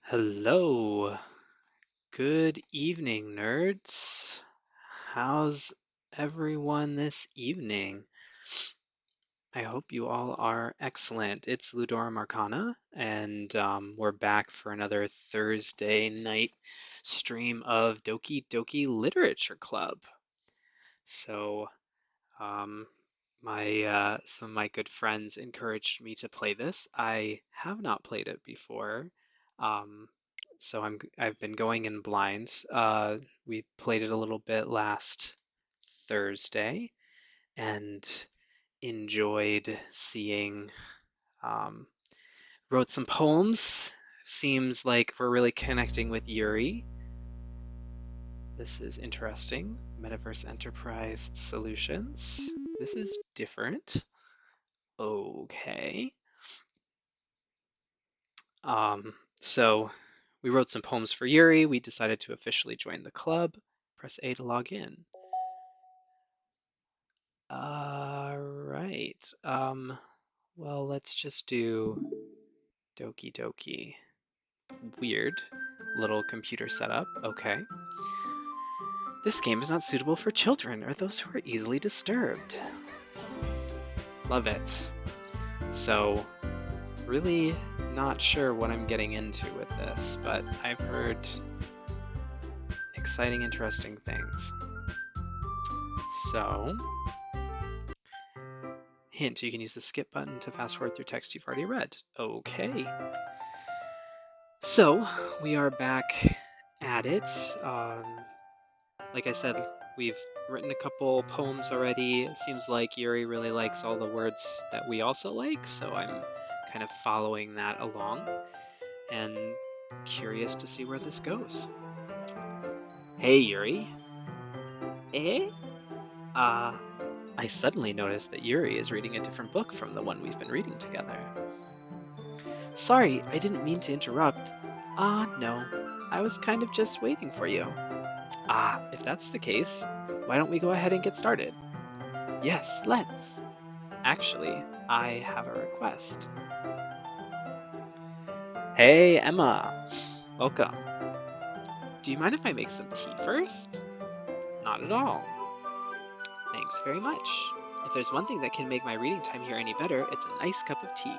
Hello. Good evening, nerds. How's everyone this evening? I hope you all are excellent. It's Ludora Marcana, and we're back for another Thursday night stream of Doki Doki Literature Club. So, um, some of my good friends encouraged me to play this. I have not played it before, um, so I've been going in blind. We played it a little bit last Thursday and enjoyed seeing. Um, wrote some poems. Seems like we're really connecting with Yuri. This is interesting. Metaverse Enterprise Solutions. This is different. Okay. So we wrote some poems for Yuri. We decided to officially join the club. Press A to log in. Right. Well, let's just do Doki Doki. Weird. Little computer setup. Okay. This game is not suitable for children or those who are easily disturbed. Love it. So, really not sure what I'm getting into with this, but I've heard exciting, interesting things. So, hint, you can use the skip button to fast forward through text you've already read. Okay. So, we are back at it. Like I said, we've written a couple poems already. It seems like Yuri really likes all the words that we also like, so I'm kind of following that along and curious to see where this goes. Hey, Yuri. Eh? Uh, I suddenly noticed that Yuri is reading a different book from the one we've been reading together. Sorry, I didn't mean to interrupt. No. I was kind of just waiting for you. If that's the case, why don't we go ahead and get started? Yes, let's. Actually, I have a request. Hey, Emma. Welcome. Do you mind if I make some tea first? Not at all. Thanks very much. If there's one thing that can make my reading time here any better, it's a nice cup of tea.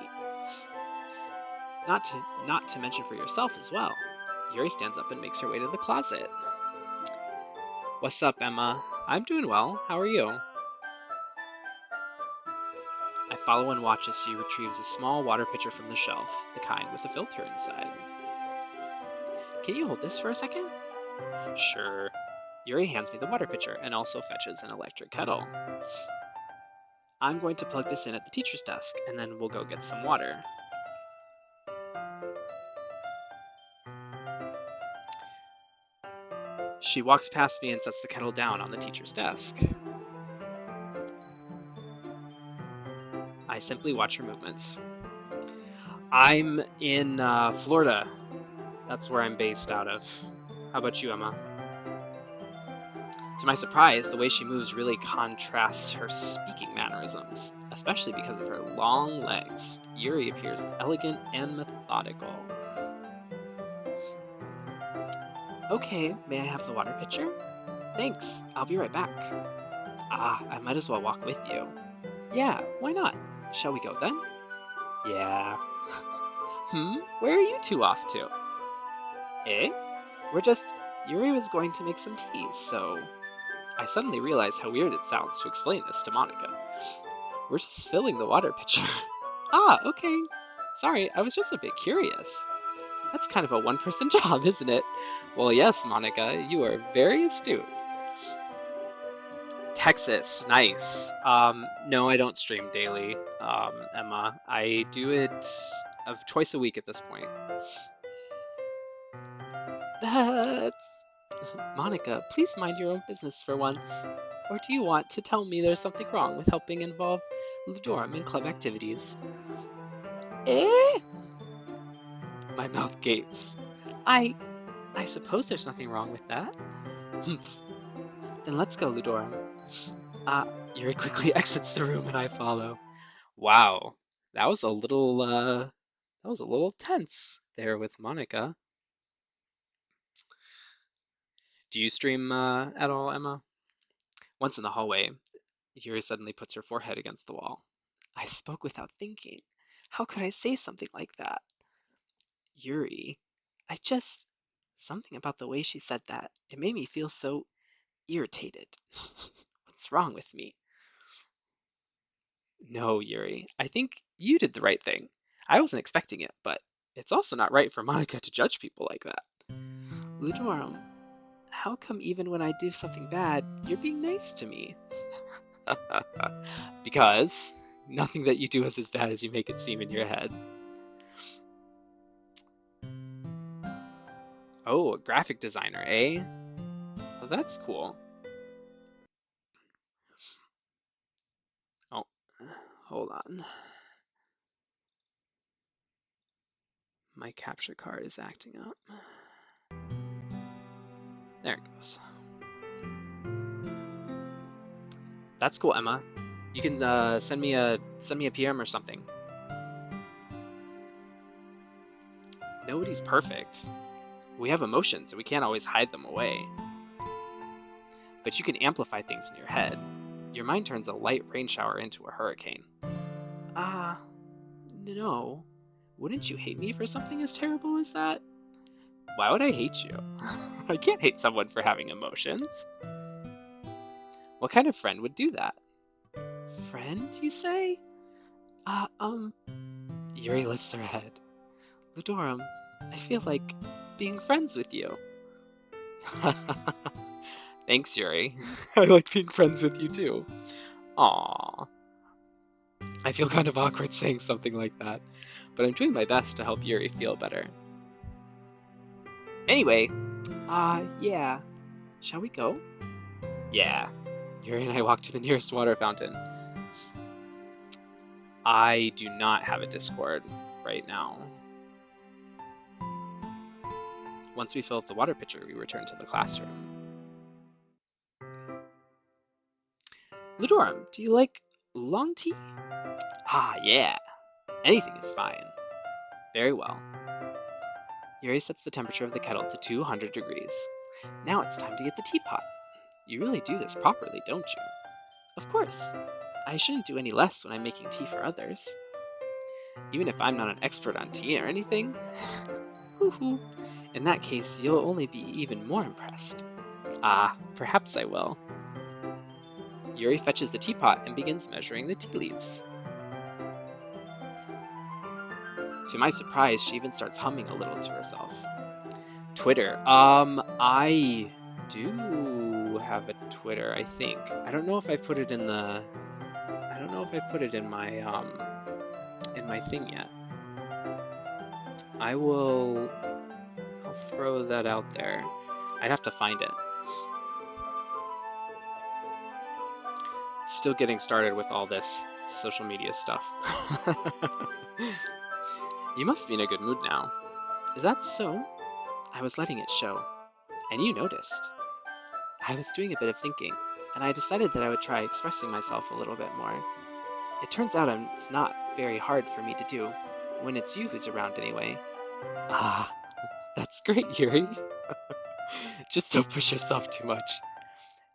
Not to mention for yourself as well. Yuri stands up and makes her way to the closet. What's up, Emma? I'm doing well. How are you? I follow and watch as she retrieves a small water pitcher from the shelf, the kind with a filter inside. Can you hold this for a second? Sure. Yuri hands me the water pitcher and also fetches an electric kettle. I'm going to plug this in at the teacher's desk, and then we'll go get some water. She walks past me and sets the kettle down on the teacher's desk. I simply watch her movements. I'm in Florida. That's where I'm based out of. How about you, Emma? To my surprise, the way she moves really contrasts her speaking mannerisms, especially because of her long legs. Yuri appears elegant and methodical. Okay, may I have the water pitcher? Thanks, I'll be right back. I might as well walk with you. Yeah, why not? Shall we go then? Yeah. Where are you two off to? Eh? We're just. Yuri was going to make some tea, so. I suddenly realized how weird it sounds to explain this to Monica. We're just filling the water pitcher. Okay. Sorry, I was just a bit curious. That's kind of a one-person job, isn't it? Well, yes, Monica, you are very astute. Texas, nice. No, I don't stream daily, Emma. I do it twice a week at this point. That's... Monica, please mind your own business for once. Or do you want to tell me there's something wrong with helping involve Ludorum in club activities? Eh? My mouth gapes. I suppose there's nothing wrong with that. Then let's go, Ludorum. Yuri quickly exits the room and I follow. Wow, that was a little tense there with Monica. Do you stream at all, Emma? Once in the hallway, Yuri suddenly puts her forehead against the wall. I spoke without thinking. How could I say something like that? Yuri, I just... Something about the way she said that. It made me feel so irritated. What's wrong with me? No, Yuri. I think you did the right thing. I wasn't expecting it, but it's also not right for Monica to judge people like that. Ludorum, how come even when I do something bad, you're being nice to me? Because nothing that you do is as bad as you make it seem in your head. Oh, a graphic designer, eh? Well, that's cool. Oh, hold on. My capture card is acting up. There it goes. That's cool, Emma. You can send me a PM or something. Nobody's perfect. We have emotions, and we can't always hide them away. But you can amplify things in your head. Your mind turns a light rain shower into a hurricane. No. Wouldn't you hate me for something as terrible as that? Why would I hate you? I can't hate someone for having emotions. What kind of friend would do that? Friend, you say? Yuri lifts her head. Ludorum, I feel like being friends with you. Thanks, Yuri. I like being friends with you too. Aww. I feel kind of awkward saying something like that, but I'm doing my best to help Yuri feel better. Anyway, yeah. Shall we go? Yeah. Yuri and I walk to the nearest water fountain. I do not have a Discord right now. Once we fill up the water pitcher, we return to the classroom. Ludorum, do you like oolong tea? Yeah. Anything is fine. Very well. Yuri sets the temperature of the kettle to 200 degrees. Now it's time to get the teapot. You really do this properly, don't you? Of course. I shouldn't do any less when I'm making tea for others. Even if I'm not an expert on tea or anything? Hoo-hoo. In that case, you'll only be even more impressed. Perhaps I will. Yuri fetches the teapot and begins measuring the tea leaves. To my surprise, she even starts humming a little to herself. Twitter. I do have a Twitter, I think. I don't know if I put it in the... I don't know if I put it in my thing yet. I'll throw that out there. I'd have to find it. Still getting started with all this social media stuff. You must be in a good mood now. Is that so? I was letting it show. And you noticed. I was doing a bit of thinking, and I decided that I would try expressing myself a little bit more. It turns out it's not very hard for me to do, when it's you who's around anyway. That's great, Yuri. Just don't push yourself too much.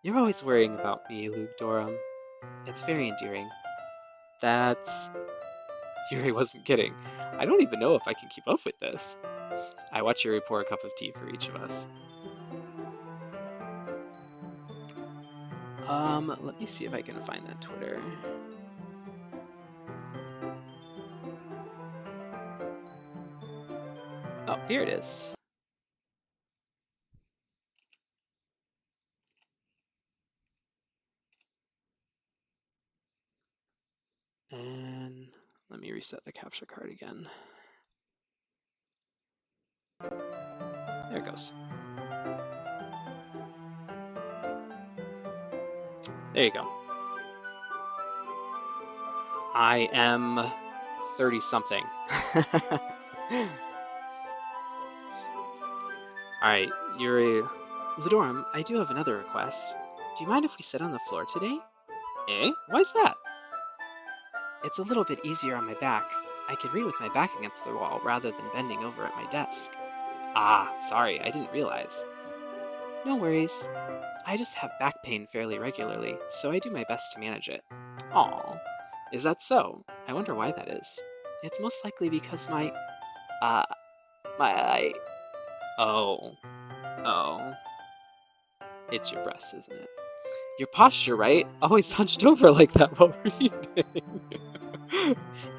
You're always worrying about me, Ludorum. It's very endearing. Yuri wasn't kidding. I don't even know if I can keep up with this. I watch Yuri pour a cup of tea for each of us. Let me see if I can find that Twitter. Oh, here it is. And let me reset the capture card again. There it goes. There you go. I am 30-something. Alright, Yuri. Ludorum, I do have another request. Do you mind if we sit on the floor today? Eh? Why's that? It's a little bit easier on my back. I can read with my back against the wall rather than bending over at my desk. Sorry, I didn't realize. No worries. I just have back pain fairly regularly, so I do my best to manage it. Aw, is that so? I wonder why that is. It's most likely because uh, my, oh, oh, it's your breasts, isn't it? Your posture, right? Always hunched over like that while reading.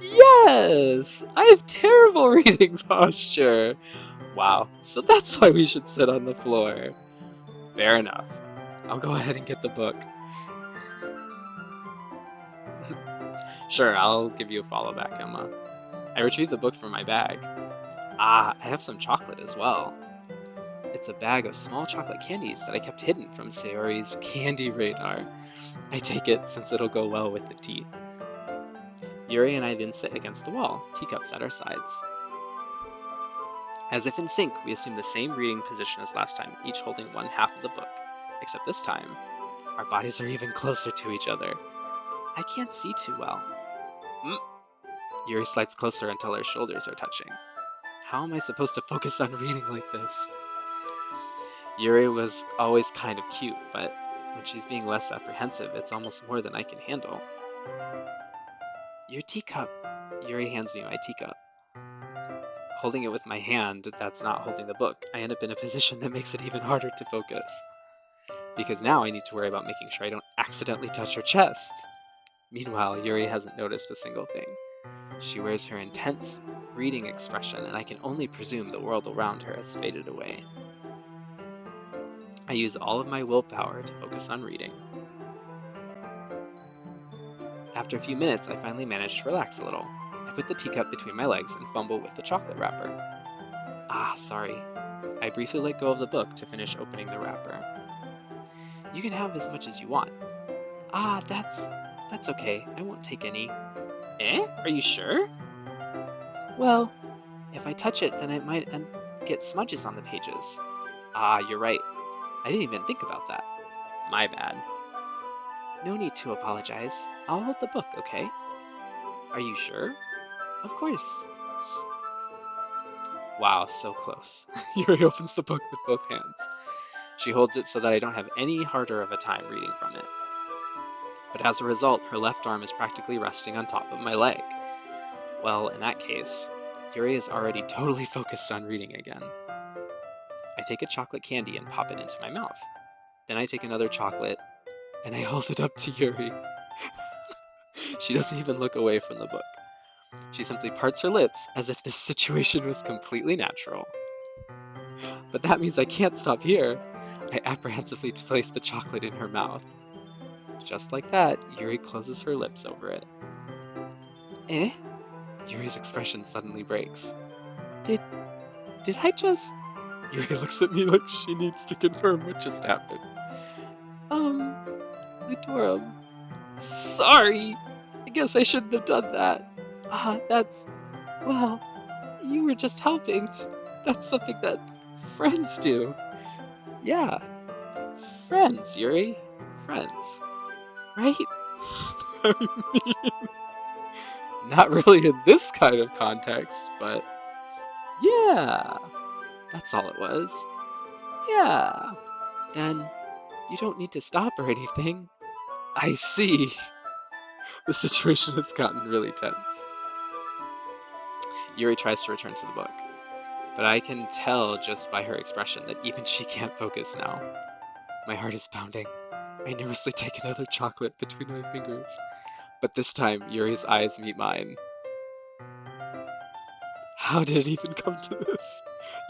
Yes! I have terrible reading posture. Wow, so that's why we should sit on the floor. Fair enough. I'll go ahead and get the book. Sure, I'll give you a follow back, Emma. I retrieved the book from my bag. Ah, I have some chocolate as well. It's a bag of small chocolate candies that I kept hidden from Sayori's candy radar. I take it since it'll go well with the tea. Yuri and I then sit against the wall, teacups at our sides. As if in sync, we assume the same reading position as last time, each holding one half of the book. Except this time, our bodies are even closer to each other. I can't see too well. Mm. Yuri slides closer until our shoulders are touching. How am I supposed to focus on reading like this? Yuri was always kind of cute, but when she's being less apprehensive, it's almost more than I can handle. Your teacup. Yuri hands me my teacup. Holding it with my hand that's not holding the book, I end up in a position that makes it even harder to focus. Because now I need to worry about making sure I don't accidentally touch her chest. Meanwhile, Yuri hasn't noticed a single thing. She wears her intense, reading expression, and I can only presume the world around her has faded away. I use all of my willpower to focus on reading. After a few minutes, I finally manage to relax a little. I put the teacup between my legs and fumble with the chocolate wrapper. Ah, sorry. I briefly let go of the book to finish opening the wrapper. You can have as much as you want. Ah, that's okay. I won't take any. Eh? Are you sure? Well, if I touch it, then it might get smudges on the pages. Ah, you're right. I didn't even think about that. My bad. No need to apologize. I'll hold the book, okay? Are you sure? Of course. Wow, so close. Yuri opens the book with both hands. She holds it so that I don't have any harder of a time reading from it. But as a result, her left arm is practically resting on top of my leg. Well, in that case, Yuri is already totally focused on reading again. I take a chocolate candy and pop it into my mouth. Then I take another chocolate and I hold it up to Yuri. She doesn't even look away from the book. She simply parts her lips as if this situation was completely natural. But that means I can't stop here. I apprehensively place the chocolate in her mouth. Just like that, Yuri closes her lips over it. Eh? Yuri's expression suddenly breaks. Did I just... Yuri looks at me like she needs to confirm what just happened. Ludorum. Sorry. I guess I shouldn't have done that. Well, you were just helping. That's something that friends do. Yeah. Friends, Yuri. Friends. Right? I mean, not really in this kind of context, but yeah. That's all it was. Yeah. Then you don't need to stop or anything. I see. The situation has gotten really tense. Yuri tries to return to the book, but I can tell just by her expression that even she can't focus now. My heart is pounding. I nervously take another chocolate between my fingers, but this time Yuri's eyes meet mine. How did it even come to this?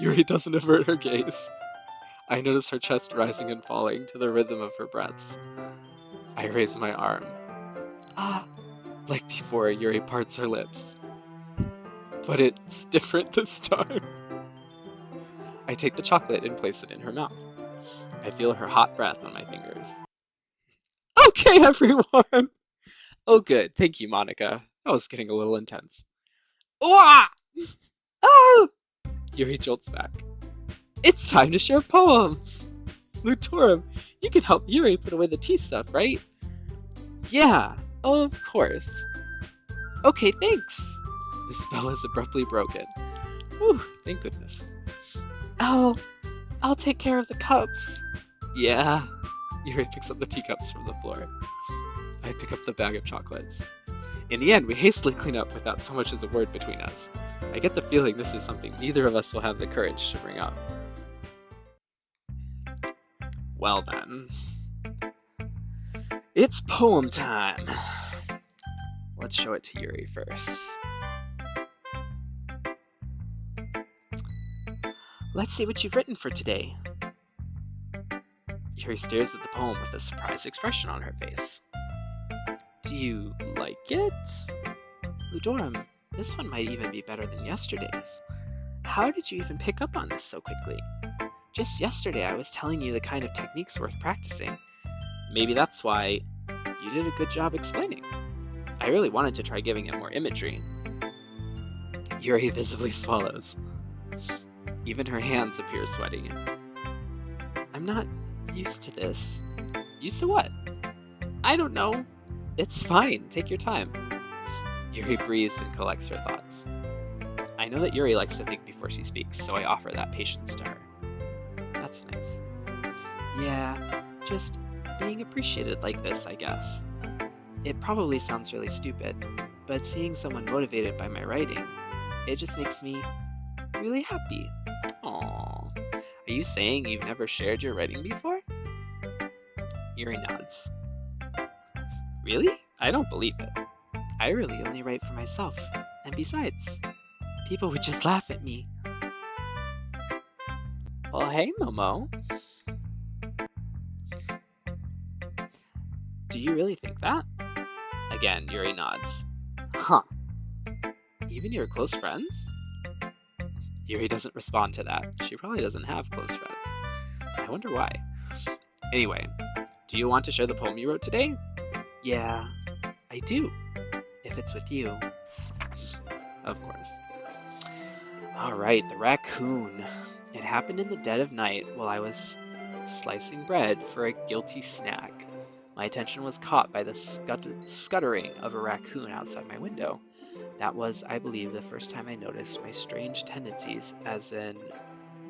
Yuri doesn't avert her gaze. I notice her chest rising and falling to the rhythm of her breaths. I raise my arm. Ah! Like before, Yuri parts her lips. But it's different this time. I take the chocolate and place it in her mouth. I feel her hot breath on my fingers. Okay, everyone! Oh, good. Thank you, Monica. That was getting a little intense. Wah! Oh! Yuri jolts back. It's time to share poems! Lutorum, you can help Yuri put away the tea stuff, right? Yeah, of course. Okay, thanks. The spell is abruptly broken. Whew, thank goodness. Oh, I'll take care of the cups. Yeah. Yuri picks up the teacups from the floor. I pick up the bag of chocolates. In the end, we hastily clean up without so much as a word between us. I get the feeling this is something neither of us will have the courage to bring up. Well then, it's poem time. Let's show it to Yuri first. Let's see what you've written for today. Yuri stares at the poem with a surprised expression on her face. Do you like it? Ludorum, this one might even be better than yesterday's. How did you even pick up on this so quickly? Just yesterday I was telling you the kind of techniques worth practicing. Maybe that's why you did a good job explaining. I really wanted to try giving it more imagery. Yuri visibly swallows. Even her hands appear sweaty. I'm not used to this. Used to what? I don't know. It's fine. Take your time. Yuri breathes and collects her thoughts. I know that Yuri likes to think before she speaks, so I offer that patience to her. That's nice. Yeah, just being appreciated like this, I guess. It probably sounds really stupid, but seeing someone motivated by my writing, it just makes me really happy. Aww. Are you saying you've never shared your writing before? Yuri nods. Really? I don't believe it. I really only write for myself. And besides, people would just laugh at me. Well, hey, Momo. Do you really think that? Again, Yuri nods. Huh. Even your close friends? Yuri doesn't respond to that. She probably doesn't have close friends. I wonder why. Anyway, do you want to share the poem you wrote today? Yeah, I do. If it's with you. Of course. Alright, the raccoon. It happened in the dead of night while I was slicing bread for a guilty snack. My attention was caught by the scuttering of a raccoon outside my window. That was, I believe, the first time I noticed my strange tendencies as an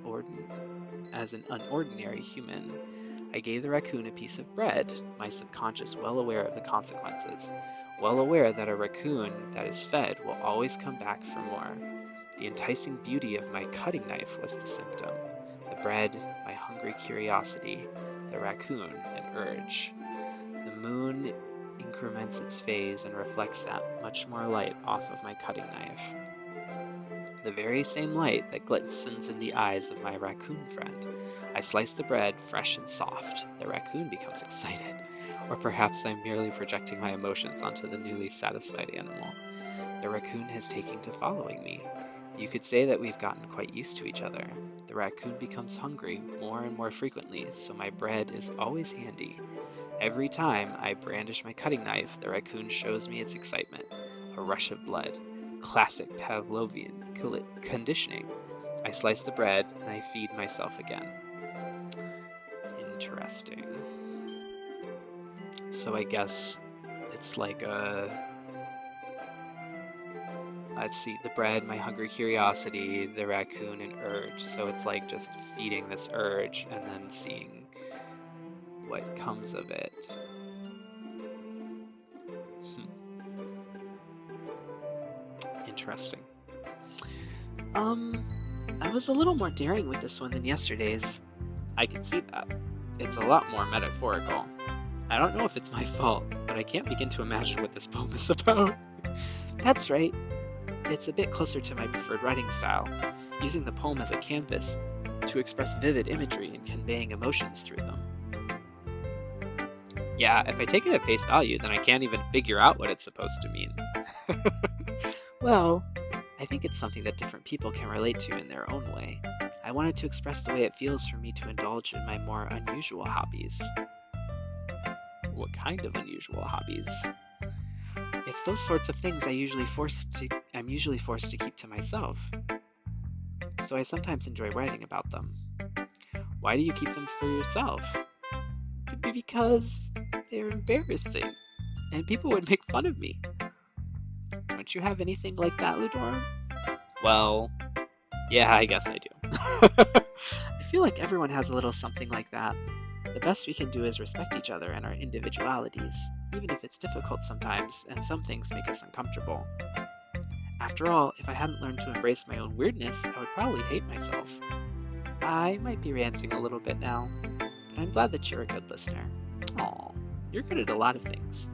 unordinary human. I gave the raccoon a piece of bread, my subconscious well aware of the consequences, well aware that a raccoon that is fed will always come back for more. The enticing beauty of my cutting knife was the symptom. The bread, my hungry curiosity, the raccoon, an urge. The moon increments its phase and reflects that much more light off of my cutting knife. The very same light that glistens in the eyes of my raccoon friend. I slice the bread fresh and soft. The raccoon becomes excited. Or perhaps I'm merely projecting my emotions onto the newly satisfied animal. The raccoon has taken to following me. You could say that we've gotten quite used to each other. The raccoon becomes hungry more and more frequently, so my bread is always handy. Every time I brandish my cutting knife, the raccoon shows me its excitement. A rush of blood. Classic Pavlovian conditioning. I slice the bread and I feed myself again. Interesting. So I guess it's like let's see, the bread, my hungry curiosity, the raccoon, an urge. So it's like just feeding this urge and then seeing what comes of it. Interesting. I was a little more daring with this one than yesterday's. I can see that. It's a lot more metaphorical. I don't know if it's my fault, but I can't begin to imagine what this poem is about. That's right. It's a bit closer to my preferred writing style, using the poem as a canvas to express vivid imagery and conveying emotions through them. Yeah, if I take it at face value, then I can't even figure out what it's supposed to mean. Well, I think it's something that different people can relate to in their own way. I wanted to express the way it feels for me to indulge in my more unusual hobbies. What kind of unusual hobbies? It's those sorts of things I'm usually forced to keep to myself. So I sometimes enjoy writing about them. Why do you keep them for yourself? Because they're embarrassing, and people would make fun of me. Don't you have anything like that, Ludorum? Well, yeah, I guess I do. I feel like everyone has a little something like that. The best we can do is respect each other and our individualities, even if it's difficult sometimes and some things make us uncomfortable. After all, if I hadn't learned to embrace my own weirdness, I would probably hate myself. I might be ranting a little bit now, but I'm glad that you're a good listener. Aw, you're good at a lot of things.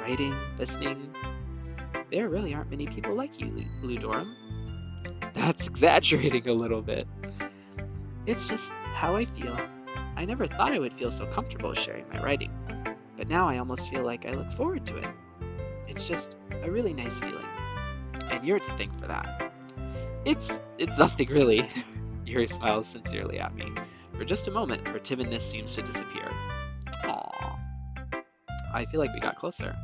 Writing, listening. There really aren't many people like you, Ludorum. That's exaggerating a little bit. It's just how I feel. I never thought I would feel so comfortable sharing my writing, but now I almost feel like I look forward to it. It's just a really nice feeling, and you're to thank for that. It's nothing really. Yuri smiles sincerely at me. For just a moment, her timidness seems to disappear. Aww. I feel like we got closer.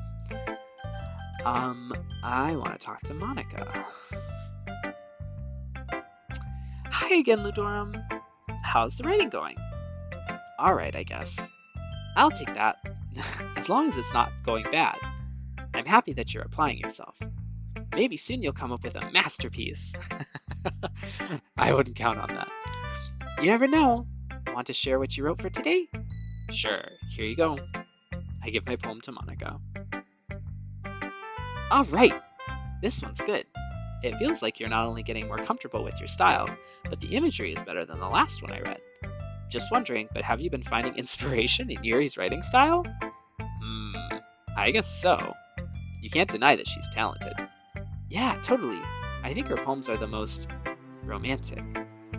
I want to talk to Monica. Hi again, Ludorum. How's the writing going? Alright, I guess. I'll take that, as long as it's not going bad. I'm happy that you're applying yourself. Maybe soon you'll come up with a masterpiece. I wouldn't count on that. You never know. Want to share what you wrote for today? Sure, here you go. I give my poem to Monica. Alright, this one's good. It feels like you're not only getting more comfortable with your style, but the imagery is better than the last one I read. Just wondering, but have you been finding inspiration in Yuri's writing style? I guess so. You can't deny that she's talented. Yeah, totally. I think her poems are the most romantic.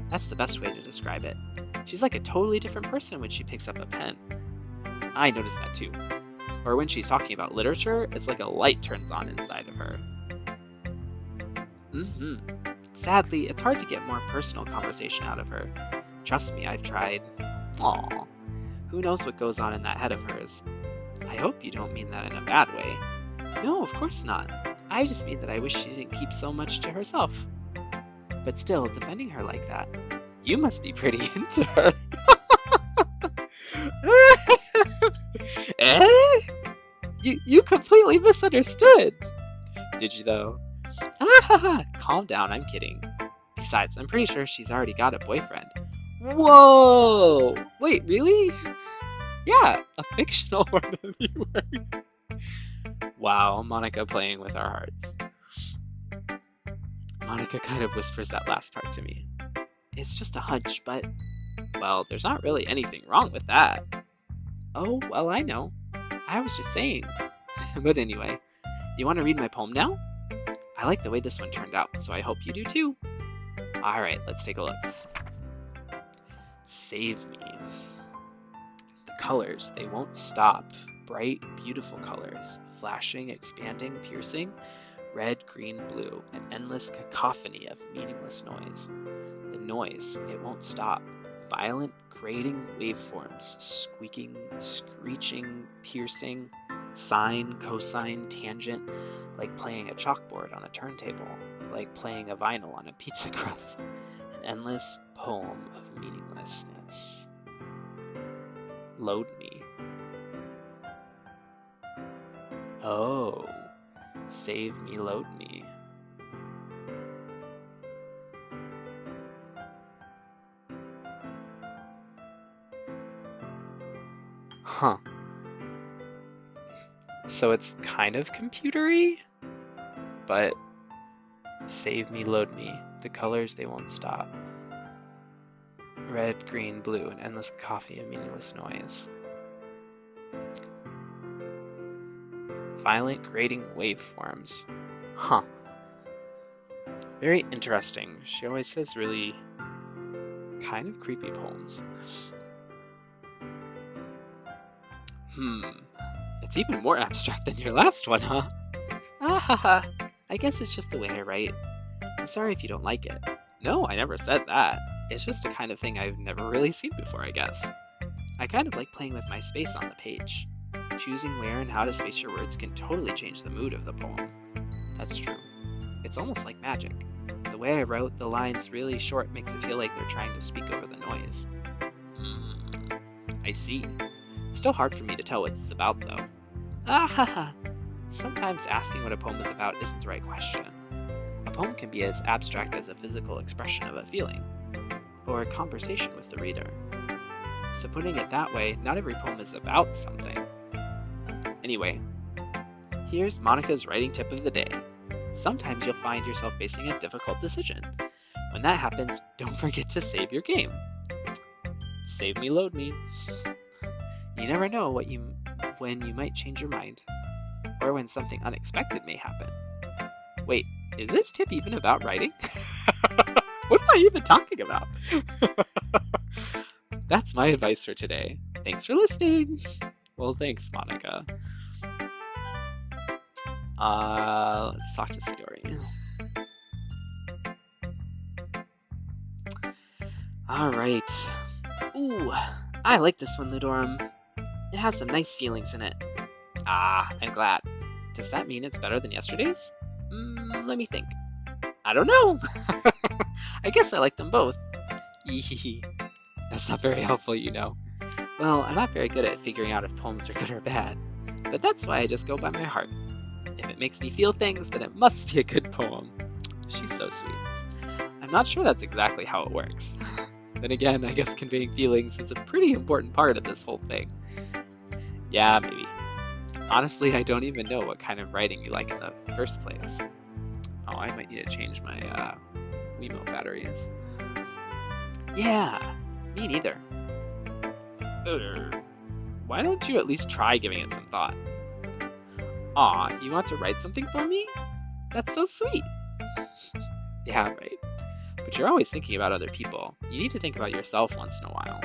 That's the best way to describe it. She's like a totally different person when she picks up a pen. I noticed that too. Or when she's talking about literature, it's like a light turns on inside of her. Sadly, it's hard to get more personal conversation out of her. Trust me, I've tried. Aw. Who knows what goes on in that head of hers? I hope you don't mean that in a bad way. No, of course not. I just mean that I wish she didn't keep so much to herself. But still, defending her like that, you must be pretty into her. Eh? You completely misunderstood. Did you though? Calm down, I'm kidding. Besides, I'm pretty sure she's already got a boyfriend. Whoa! Wait, really? Yeah, a fictional one of you. Wow, Monica playing with our hearts. Monica kind of whispers that last part to me. It's just a hunch, but, well, there's not really anything wrong with that. Oh, well, I know. I was just saying. But anyway, you want to read my poem now? I like the way this one turned out, so I hope you do too. Alright, let's take a look. Save me. The colors, they won't stop. Bright, beautiful colors. Flashing, expanding, piercing. Red, green, blue. An endless cacophony of meaningless noise. The noise, it won't stop. Violent, grating waveforms. Squeaking, screeching, piercing. Sine, cosine, tangent. Like playing a chalkboard on a turntable. Like playing a vinyl on a pizza crust. An endless poem of meaninglessness. Load me. Oh, save me, load me. Huh. So it's kind of computery, but save me, load me. The colors, they won't stop. Red, green, blue, an endless cacophony of meaningless noise. Violent, grating waveforms. Huh. Very interesting. She always says really kind of creepy poems. It's even more abstract than your last one, huh? I guess it's just the way I write. I'm sorry if you don't like it. No, I never said that. It's just a kind of thing I've never really seen before, I guess. I kind of like playing with my space on the page. Choosing where and how to space your words can totally change the mood of the poem. That's true. It's almost like magic. The way I wrote the lines really short makes it feel like they're trying to speak over the noise. I see. It's still hard for me to tell what it's about, though. Sometimes asking what a poem is about isn't the right question. A poem can be as abstract as a physical expression of a feeling. or conversation with the reader. So putting it that way, not every poem is about something. Anyway, here's Monica's writing tip of the day. Sometimes you'll find yourself facing a difficult decision. When that happens, don't forget to save your game. Save me, load me. You never know when you might change your mind, or when something unexpected may happen. Wait, is this tip even about writing? What am I even talking about? That's my advice for today. Thanks for listening. Well, thanks, Monica. Let's talk to Sayori. All right. Ooh, I like this one, Ludorum. It has some nice feelings in it. Ah, I'm glad. Does that mean it's better than yesterday's? Let me think. I don't know. I guess I like them both. Eehee. That's not very helpful, you know. Well, I'm not very good at figuring out if poems are good or bad, but that's why I just go by my heart. If it makes me feel things, then it must be a good poem. She's so sweet. I'm not sure that's exactly how it works. Then again, I guess conveying feelings is a pretty important part of this whole thing. Yeah, maybe. Honestly, I don't even know what kind of writing you like in the first place. Oh, I might need to change my Wiimote batteries. Yeah, me neither. Why don't you at least try giving it some thought? Aw, you want to write something for me? That's so sweet. Yeah, right. But you're always thinking about other people. You need to think about yourself once in a while.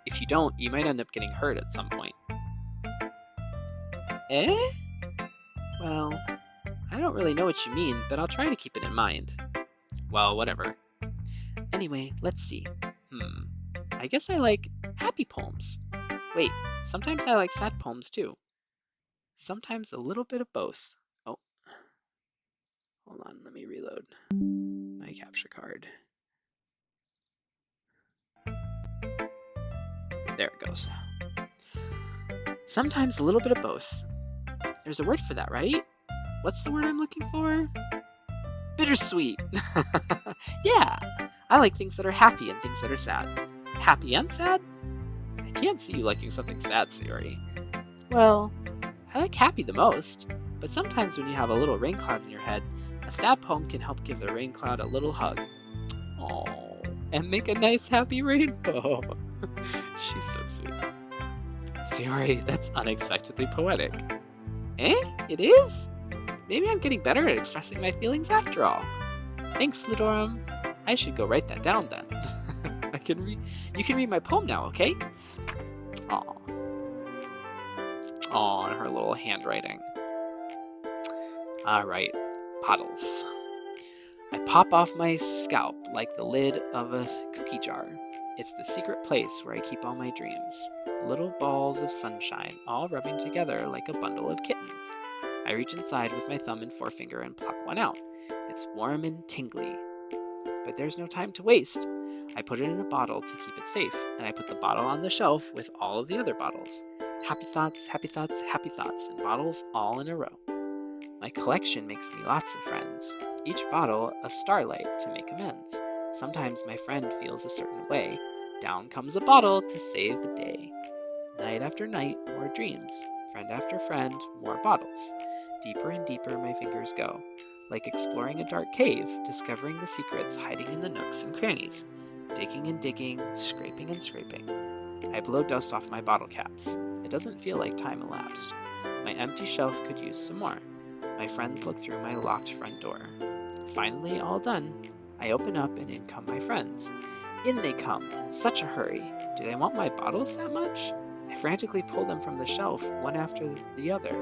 If you don't, you might end up getting hurt at some point. Eh? Well, I don't really know what you mean, but I'll try to keep it in mind. Well, whatever. Anyway, let's see. I guess I like happy poems. Wait, sometimes I like sad poems too. Sometimes a little bit of both. Oh, hold on, let me reload my capture card. There it goes. Sometimes a little bit of both. There's a word for that, right? What's the word I'm looking for? Bittersweet. Yeah, I like things that are happy and things that are sad. Happy and sad? I can't see you liking something sad, Sayori. Well, I like happy the most, but sometimes when you have a little rain cloud in your head, a sad poem can help give the rain cloud a little hug. Oh, and make a nice happy rainbow. She's so sweet. Sayori, that's unexpectedly poetic. Eh? It is? Maybe I'm getting better at expressing my feelings after all. Thanks, Ludorum. I should go write that down then. You can read my poem now, okay? Aw. Aw, and her little handwriting. Alright, bottles. I pop off my scalp like the lid of a cookie jar. It's the secret place where I keep all my dreams. Little balls of sunshine, all rubbing together like a bundle of kittens. I reach inside with my thumb and forefinger and pluck one out. It's warm and tingly. But there's no time to waste. I put it in a bottle to keep it safe, and I put the bottle on the shelf with all of the other bottles. Happy thoughts, happy thoughts, happy thoughts, and bottles all in a row. My collection makes me lots of friends. Each bottle a starlight to make amends. Sometimes my friend feels a certain way. Down comes a bottle to save the day. Night after night, more dreams. Friend after friend, more bottles. Deeper and deeper my fingers go, like exploring a dark cave, discovering the secrets hiding in the nooks and crannies. Digging and digging, scraping and scraping. I blow dust off my bottle caps. It doesn't feel like time elapsed. My empty shelf could use some more. My friends look through my locked front door. Finally, all done, I open up and in come my friends. In they come, in such a hurry. Do they want my bottles that much? I frantically pull them from the shelf, one after the other,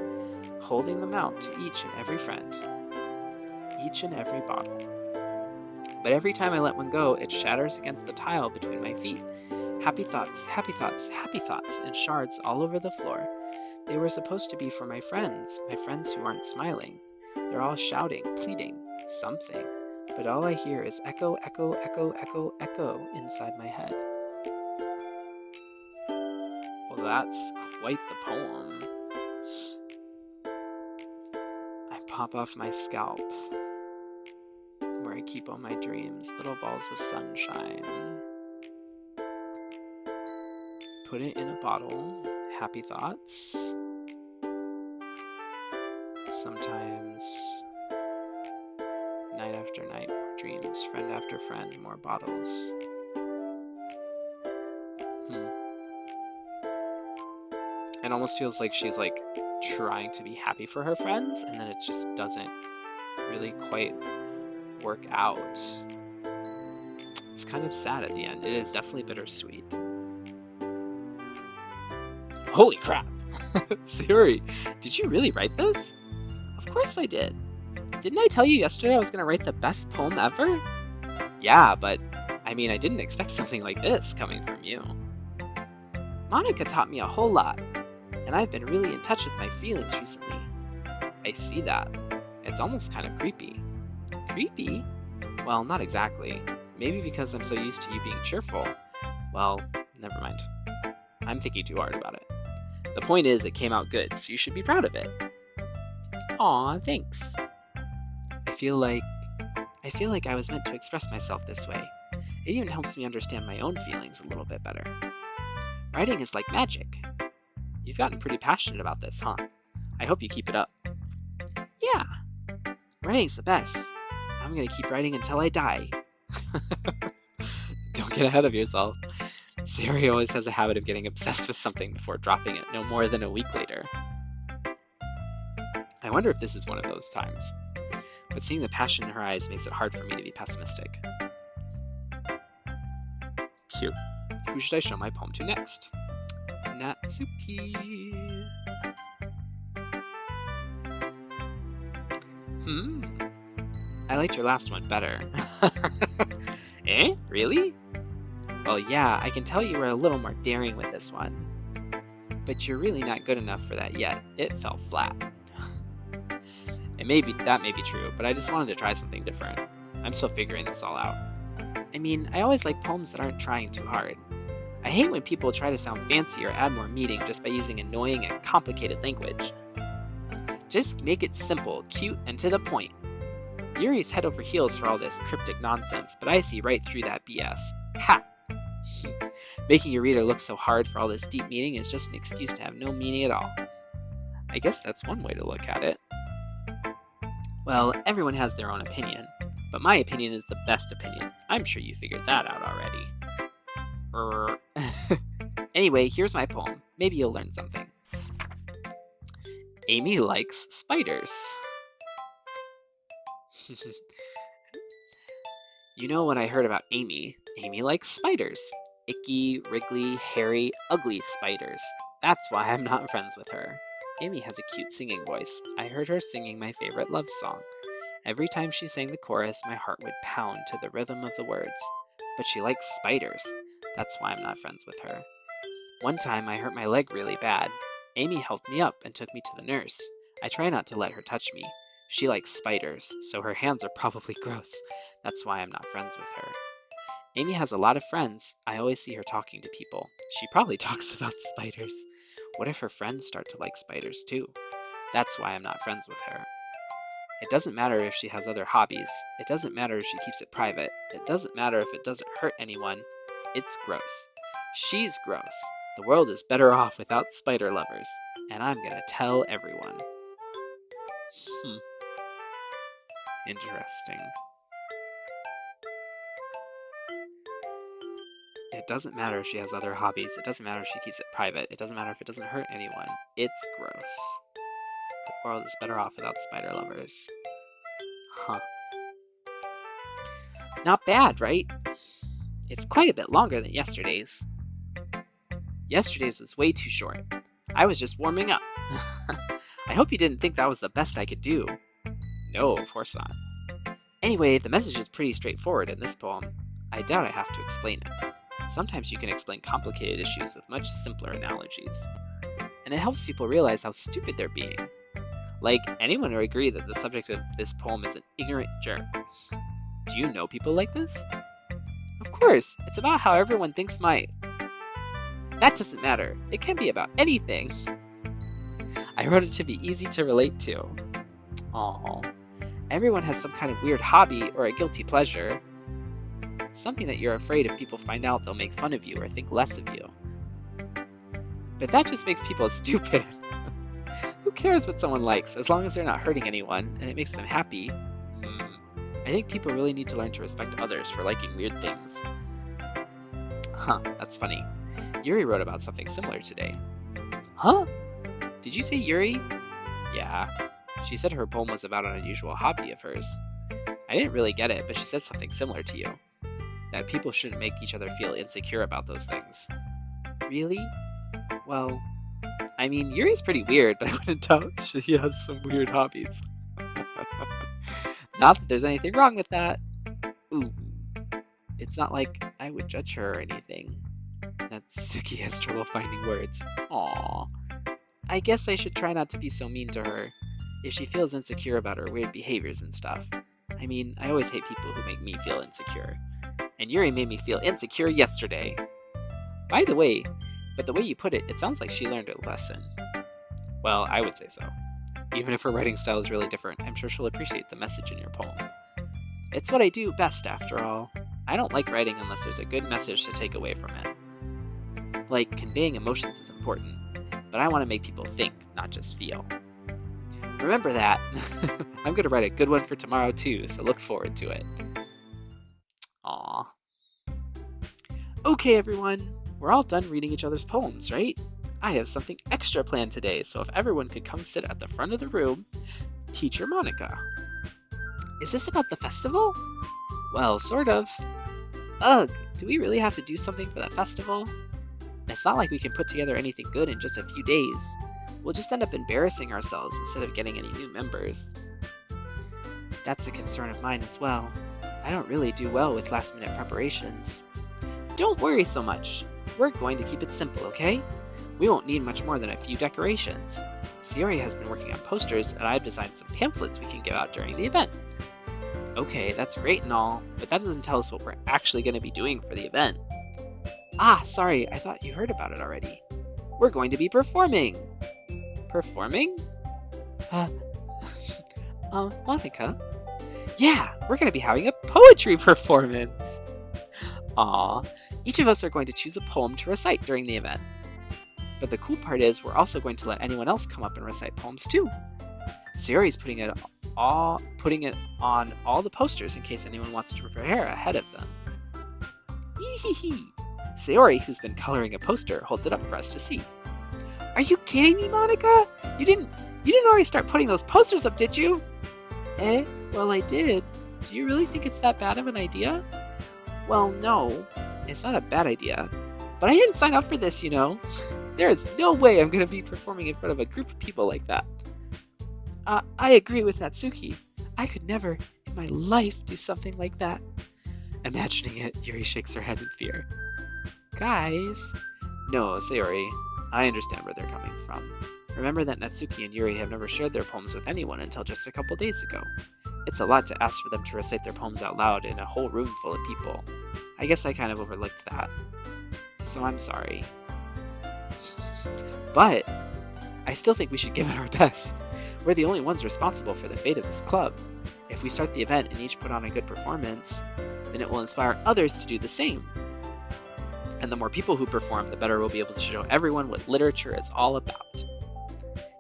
holding them out to each and every friend. Each and every bottle. But every time I let one go, it shatters against the tile between my feet. Happy thoughts, happy thoughts, happy thoughts, and shards all over the floor. They were supposed to be for my friends who aren't smiling. They're all shouting, pleading, something. But all I hear is echo, echo, echo, echo, echo inside my head. Well, that's quite the poem. I pop off my scalp, where I I keep all my dreams, little balls of sunshine. Put it in a bottle. Happy thoughts. Sometimes night after night, more dreams. Friend after friend, more bottles. It almost feels like she's like trying to be happy for her friends, and then it just doesn't really quite work out. It's kind of sad at the end. It is definitely bittersweet. Holy crap! Yuri, did you really write this? Of course I did. Didn't I tell you yesterday I was going to write the best poem ever? Yeah, but I mean, I didn't expect something like this coming from you. Monica taught me a whole lot, and I've been really in touch with my feelings recently. I see that. It's almost kind of creepy. Creepy? Well, not exactly. Maybe because I'm so used to you being cheerful. Well, never mind. I'm thinking too hard about it. The point is, it came out good, so you should be proud of it. Aw, thanks. I feel like I was meant to express myself this way. It even helps me understand my own feelings a little bit better. Writing is like magic. You've gotten pretty passionate about this, huh? I hope you keep it up. Yeah, writing's the best. I'm gonna keep writing until I die. Don't get ahead of yourself. Sari always has a habit of getting obsessed with something before dropping it no more than a week later. I wonder if this is one of those times. But seeing the passion in her eyes makes it hard for me to be pessimistic. Cute. Who should I show my poem to next? Natsuki. I liked your last one better. Eh? Really? Well, yeah, I can tell you were a little more daring with this one. But you're really not good enough for that yet. It fell flat. That may be true, but I just wanted to try something different. I'm still figuring this all out. I mean, I always like poems that aren't trying too hard. I hate when people try to sound fancy or add more meaning just by using annoying and complicated language. Just make it simple, cute, and to the point. Yuri's head over heels for all this cryptic nonsense, but I see right through that BS. Ha! Making your reader look so hard for all this deep meaning is just an excuse to have no meaning at all. I guess that's one way to look at it. Well, everyone has their own opinion, but my opinion is the best opinion. I'm sure you figured that out already. Anyway, here's my poem. Maybe you'll learn something. Amy likes spiders. You know what I heard about Amy? Amy likes spiders. Icky, wriggly, hairy, ugly spiders. That's why I'm not friends with her. Amy has a cute singing voice. I heard her singing my favorite love song. Every time she sang the chorus, my heart would pound to the rhythm of the words. But she likes spiders. That's why I'm not friends with her. One time I hurt my leg really bad. Amy helped me up and took me to the nurse. I try not to let her touch me. She likes spiders, so her hands are probably gross. That's why I'm not friends with her. Amy has a lot of friends. I always see her talking to people. She probably talks about spiders. What if her friends start to like spiders too? That's why I'm not friends with her. It doesn't matter if she has other hobbies. It doesn't matter if she keeps it private. It doesn't matter if it doesn't hurt anyone. It's gross. She's gross. The world is better off without spider lovers. And I'm gonna tell everyone. Interesting. It doesn't matter if she has other hobbies. It doesn't matter if she keeps it private. It doesn't matter if it doesn't hurt anyone. It's gross. The world is better off without spider lovers. Huh. Not bad, right? It's quite a bit longer than yesterday's. Yesterday's was way too short. I was just warming up. I hope you didn't think that was the best I could do. No, of course not. Anyway, the message is pretty straightforward in this poem. I doubt I have to explain it. Sometimes you can explain complicated issues with much simpler analogies. And it helps people realize how stupid they're being. Like, anyone would agree that the subject of this poem is an ignorant jerk. Do you know people like this? Of course, it's about how everyone thinks might. That doesn't matter. It can be about anything. I wrote it to be easy to relate to. Aww. Everyone has some kind of weird hobby or a guilty pleasure. Something that you're afraid if people find out they'll make fun of you or think less of you. But that just makes people stupid. Who cares what someone likes as long as they're not hurting anyone and it makes them happy? I think people really need to learn to respect others for liking weird things. Huh, that's funny. Yuri wrote about something similar today. Huh? Did you say Yuri? Yeah. She said her poem was about an unusual hobby of hers. I didn't really get it, but she said something similar to you. That people shouldn't make each other feel insecure about those things. Really? Well, I mean, Yuri's pretty weird, but I wouldn't doubt she has some weird hobbies. Not that there's anything wrong with that. Ooh. It's not like I would judge her or anything. Natsuki has trouble finding words. Aww. I guess I should try not to be so mean to her if she feels insecure about her weird behaviors and stuff. I mean, I always hate people who make me feel insecure. And Yuri made me feel insecure yesterday. By the way, but the way you put it, it sounds like she learned a lesson. Well, I would say so. Even if her writing style is really different, I'm sure she'll appreciate the message in your poem. It's what I do best, after all. I don't like writing unless there's a good message to take away from it. Like, conveying emotions is important, but I want to make people think, not just feel. Remember that. I'm going to write a good one for tomorrow too, so look forward to it. Aww. Okay, everyone. We're all done reading each other's poems, right? I have something extra planned today, so if everyone could come sit at the front of the room, Teacher Monica. Is this about the festival? Well, sort of. Ugh, do we really have to do something for that festival? It's not like we can put together anything good in just a few days. We'll just end up embarrassing ourselves instead of getting any new members. That's a concern of mine as well. I don't really do well with last-minute preparations. Don't worry so much. We're going to keep it simple, okay? We won't need much more than a few decorations. Sayori has been working on posters, and I've designed some pamphlets we can give out during the event. Okay, that's great and all, but that doesn't tell us what we're actually going to be doing for the event. Ah, sorry, I thought you heard about it already. We're going to be performing! Performing? Monica? Yeah, we're going to be having a poetry performance! Aw, each of us are going to choose a poem to recite during the event. But the cool part is we're also going to let anyone else come up and recite poems too. Sayori's putting it on all the posters in case anyone wants to prepare ahead of them. Ehehe! Sayori, who's been coloring a poster, holds it up for us to see. Are you kidding me, Monica? You didn't already start putting those posters up, did you? Well, I did. Do you really think it's that bad of an idea? Well, no, it's not a bad idea. But I didn't sign up for this, you know. There is no way I'm going to be performing in front of a group of people like that. I agree with Natsuki. I could never in my life do something like that. Imagining it, Yuri shakes her head in fear. Guys? No, Sayori. I understand where they're coming from. Remember that Natsuki and Yuri have never shared their poems with anyone until just a couple days ago. It's a lot to ask for them to recite their poems out loud in a whole room full of people. I guess I kind of overlooked that. So I'm sorry. But I still think we should give it our best. We're the only ones responsible for the fate of this club. If we start the event and each put on a good performance, then it will inspire others to do the same. And the more people who perform, the better we'll be able to show everyone what literature is all about.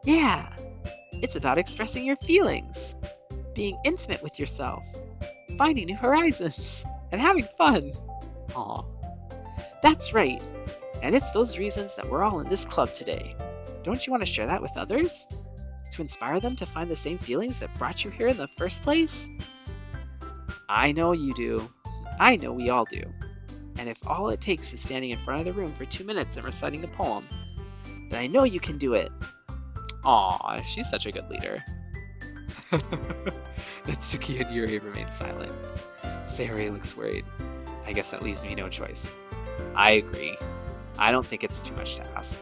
Yeah, it's about expressing your feelings, being intimate with yourself, finding new horizons, and having fun. Aw, that's right. And it's those reasons that we're all in this club today. Don't you want to share that with others? To inspire them to find the same feelings that brought you here in the first place? I know you do. I know we all do. And if all it takes is standing in front of the room for 2 minutes and reciting a poem, then I know you can do it. Aw, she's such a good leader. Natsuki and Yuri remain silent. Sayori looks worried. I guess that leaves me no choice. I agree. I don't think it's too much to ask.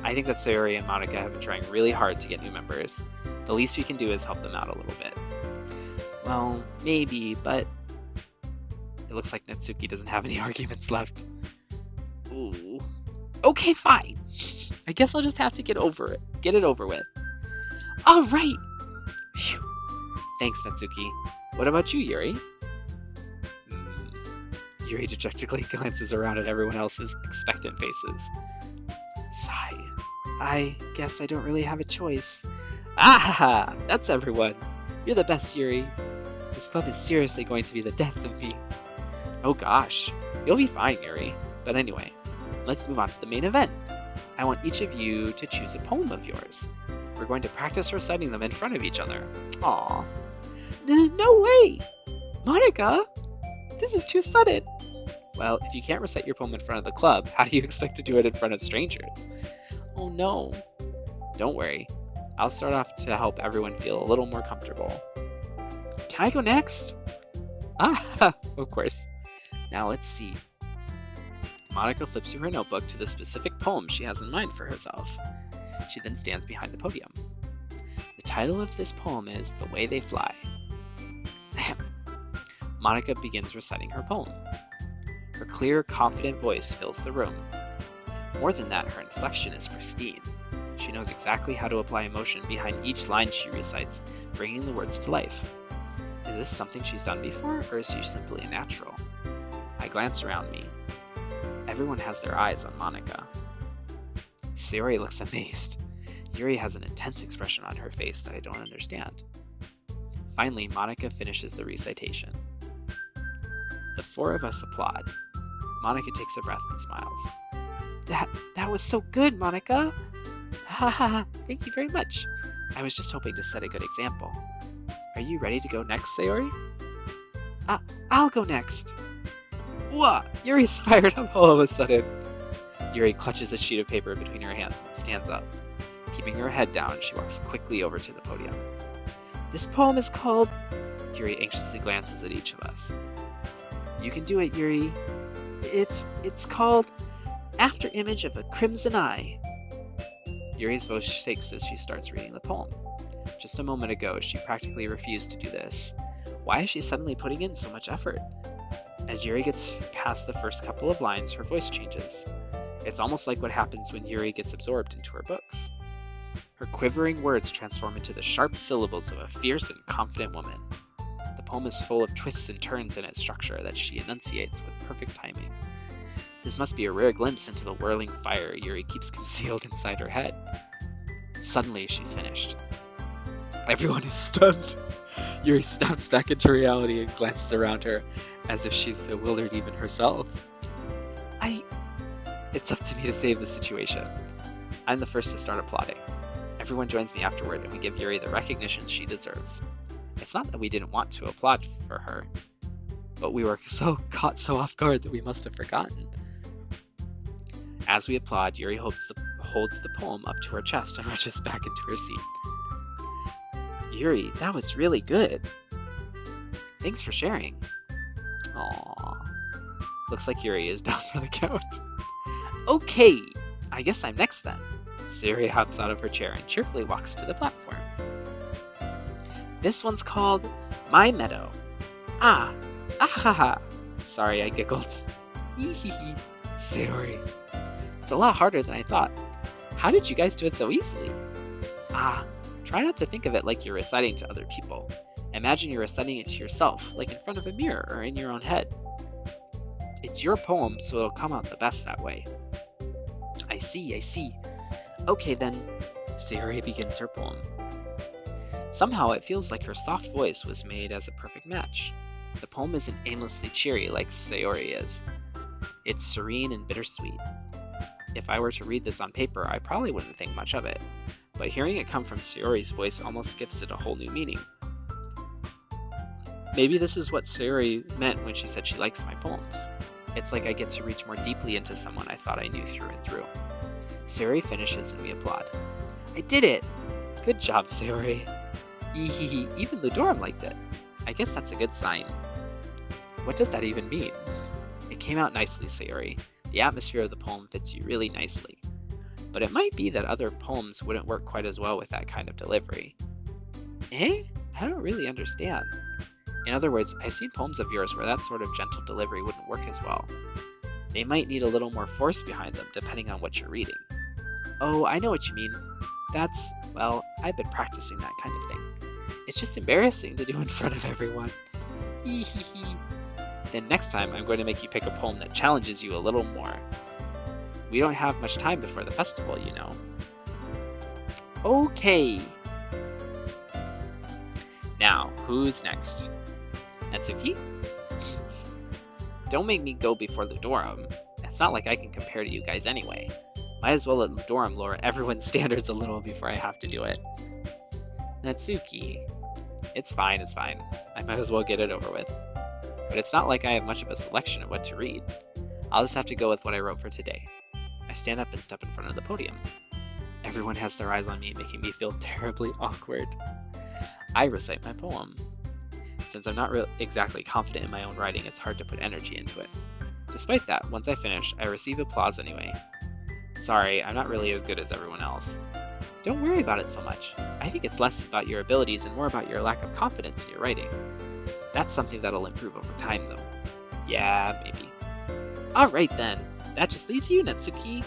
I think that Sayori and Monica have been trying really hard to get new members. The least we can do is help them out a little bit. Well, maybe, but it looks like Natsuki doesn't have any arguments left. Ooh. Okay, fine. I guess I'll just have to get it over with. All right. Phew. Thanks, Natsuki. What about you, Yuri? Yuri dejectedly glances around at everyone else's expectant faces. Sigh. I guess I don't really have a choice. Ah! That's everyone. You're the best, Yuri. This club is seriously going to be the death of me. Oh gosh. You'll be fine, Yuri. But anyway, let's move on to the main event. I want each of you to choose a poem of yours. We're going to practice reciting them in front of each other. Aww. No way! Monica! This is too sudden. Well, if you can't recite your poem in front of the club, how do you expect to do it in front of strangers? Oh no. Don't worry. I'll start off to help everyone feel a little more comfortable. Can I go next? Ah, of course. Now let's see. Monica flips through her notebook to the specific poem she has in mind for herself. She then stands behind the podium. The title of this poem is The Way They Fly. Monica begins reciting her poem. Her clear, confident voice fills the room. More than that, her inflection is pristine. She knows exactly how to apply emotion behind each line she recites, bringing the words to life. Is this something she's done before, or is she simply a natural? I glance around me. Everyone has their eyes on Monica. Sayori looks amazed. Yuri has an intense expression on her face that I don't understand. Finally, Monica finishes the recitation. The four of us applaud. Monica takes a breath and smiles. That was so good, Monica! Ha ha ha, thank you very much. I was just hoping to set a good example. Are you ready to go next, Sayori? I'll go next. Whoa! Yuri's fired up all of a sudden. Yuri clutches a sheet of paper between her hands and stands up. Keeping her head down, she walks quickly over to the podium. This poem is called... Yuri anxiously glances at each of us. You can do it, Yuri. It's called After Image of a Crimson Eye. Yuri's voice shakes as she starts reading the poem. Just a moment ago, she practically refused to do this. Why is she suddenly putting in so much effort? As Yuri gets past the first couple of lines, her voice changes. It's almost like what happens when Yuri gets absorbed into her books. Her quivering words transform into the sharp syllables of a fierce and confident woman. The poem is full of twists and turns in its structure that she enunciates with perfect timing. This must be a rare glimpse into the whirling fire Yuri keeps concealed inside her head. Suddenly, she's finished. Everyone is stunned. Yuri snaps back into reality and glances around her, as if she's bewildered even herself. It's up to me to save the situation. I'm the first to start applauding. Everyone joins me afterward, and we give Yuri the recognition she deserves. It's not that we didn't want to applaud for her, but we were caught so off guard that we must have forgotten. As we applaud, Yuri holds the poem up to her chest and rushes back into her seat. Yuri, that was really good. Thanks for sharing. Aww. Looks like Yuri is down for the count. Okay, I guess I'm next then. Sayori hops out of her chair and cheerfully walks to the platform. This one's called My Meadow. Ha. Sorry, I giggled. Ehehe. Sayori. It's a lot harder than I thought. How did you guys do it so easily? Try not to think of it like you're reciting to other people. Imagine you're reciting it to yourself, like in front of a mirror or in your own head. It's your poem, so it'll come out the best that way. I see. Okay then, Sayori begins her poem. Somehow it feels like her soft voice was made as a perfect match. The poem isn't aimlessly cheery like Sayori is. It's serene and bittersweet. If I were to read this on paper, I probably wouldn't think much of it, but hearing it come from Sayori's voice almost gives it a whole new meaning. Maybe this is what Sayori meant when she said she likes my poems. It's like I get to reach more deeply into someone I thought I knew through and through. Sayori finishes and we applaud. I did it! Good job, Sayori. Ehehe, even Ludorum liked it. I guess that's a good sign. What does that even mean? It came out nicely, Sayori. The atmosphere of the poem fits you really nicely. But it might be that other poems wouldn't work quite as well with that kind of delivery. I don't really understand. In other words, I've seen poems of yours where that sort of gentle delivery wouldn't work as well. They might need a little more force behind them depending on what you're reading. Oh, I know what you mean. I've been practicing that kind of thing. It's just embarrassing to do in front of everyone. Hee hee hee. Then next time I'm going to make you pick a poem that challenges you a little more. We don't have much time before the festival, you know. Okay. Now, who's next? Natsuki? Don't make me go before Ludorum. It's not like I can compare to you guys anyway. Might as well let Ludorum lower everyone's standards a little before I have to do it. Natsuki. It's fine, it's fine. I might as well get it over with. But it's not like I have much of a selection of what to read. I'll just have to go with what I wrote for today. I stand up and step in front of the podium. Everyone has their eyes on me, making me feel terribly awkward. I recite my poem. Since I'm not exactly confident in my own writing, it's hard to put energy into it. Despite that, once I finish, I receive applause anyway. Sorry, I'm not really as good as everyone else. Don't worry about it so much. I think it's less about your abilities and more about your lack of confidence in your writing. That's something that'll improve over time, though. Yeah, maybe. Alright then, that just leaves you, Natsuki.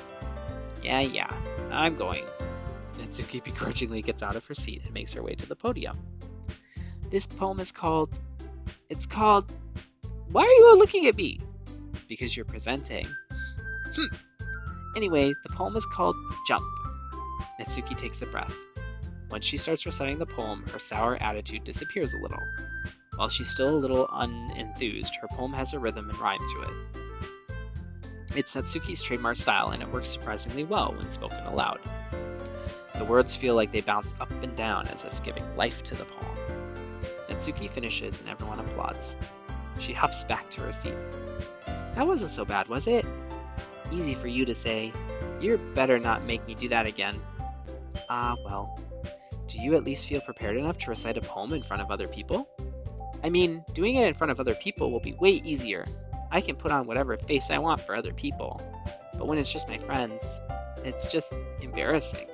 Yeah, I'm going. Natsuki begrudgingly gets out of her seat and makes her way to the podium. This poem is called... Why are you all looking at me? Because you're presenting. Anyway, the poem is called Jump. Natsuki takes a breath. Once she starts reciting the poem, her sour attitude disappears a little. While she's still a little unenthused, her poem has a rhythm and rhyme to it. It's Natsuki's trademark style, and it works surprisingly well when spoken aloud. The words feel like they bounce up and down as if giving life to the poem. Natsuki finishes and everyone applauds. She huffs back to her seat. That wasn't so bad, was it? Easy for you to say. You better not make me do that again. Well. Do you at least feel prepared enough to recite a poem in front of other people? I mean, doing it in front of other people will be way easier. I can put on whatever face I want for other people. But when it's just my friends, it's just embarrassing.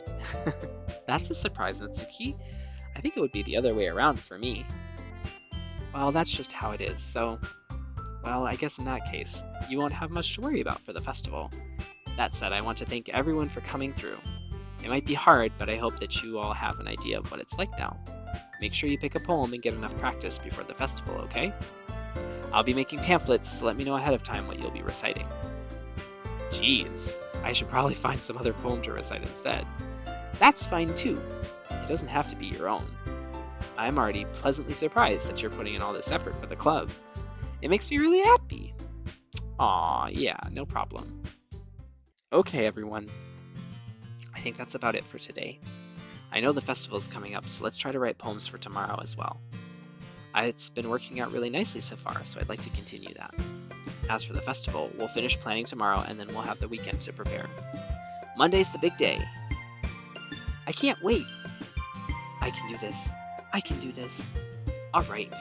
That's a surprise, Natsuki. I think it would be the other way around for me. Well, that's just how it is, so... Well, I guess in that case, you won't have much to worry about for the festival. That said, I want to thank everyone for coming through. It might be hard, but I hope that you all have an idea of what it's like now. Make sure you pick a poem and get enough practice before the festival, okay? I'll be making pamphlets, so let me know ahead of time what you'll be reciting. Jeez, I should probably find some other poem to recite instead. That's fine too. It doesn't have to be your own. I'm already pleasantly surprised that you're putting in all this effort for the club. It makes me really happy. Aw, yeah, no problem. Okay, everyone. I think that's about it for today. I know the festival's coming up, so let's try to write poems for tomorrow as well. It's been working out really nicely so far, so I'd like to continue that. As for the festival, we'll finish planning tomorrow and then we'll have the weekend to prepare. Monday's the big day. I can't wait. I can do this. I can do this. Alright.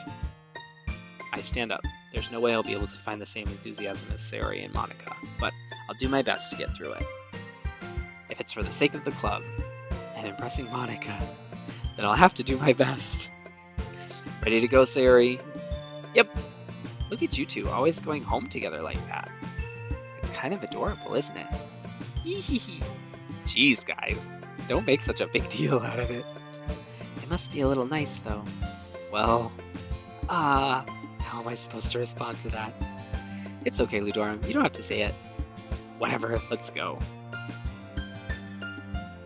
I stand up. There's no way I'll be able to find the same enthusiasm as Sayori and Monica, but I'll do my best to get through it. If it's for the sake of the club, and impressing Monica, then I'll have to do my best. Ready to go, Sayori? Yep. Look at you two, always going home together like that. It's kind of adorable, isn't it? Hee. Jeez, guys. Don't make such a big deal out of it. It must be a little nice, though. Well, how am I supposed to respond to that? It's okay, Ludorum. You don't have to say it. Whatever, let's go.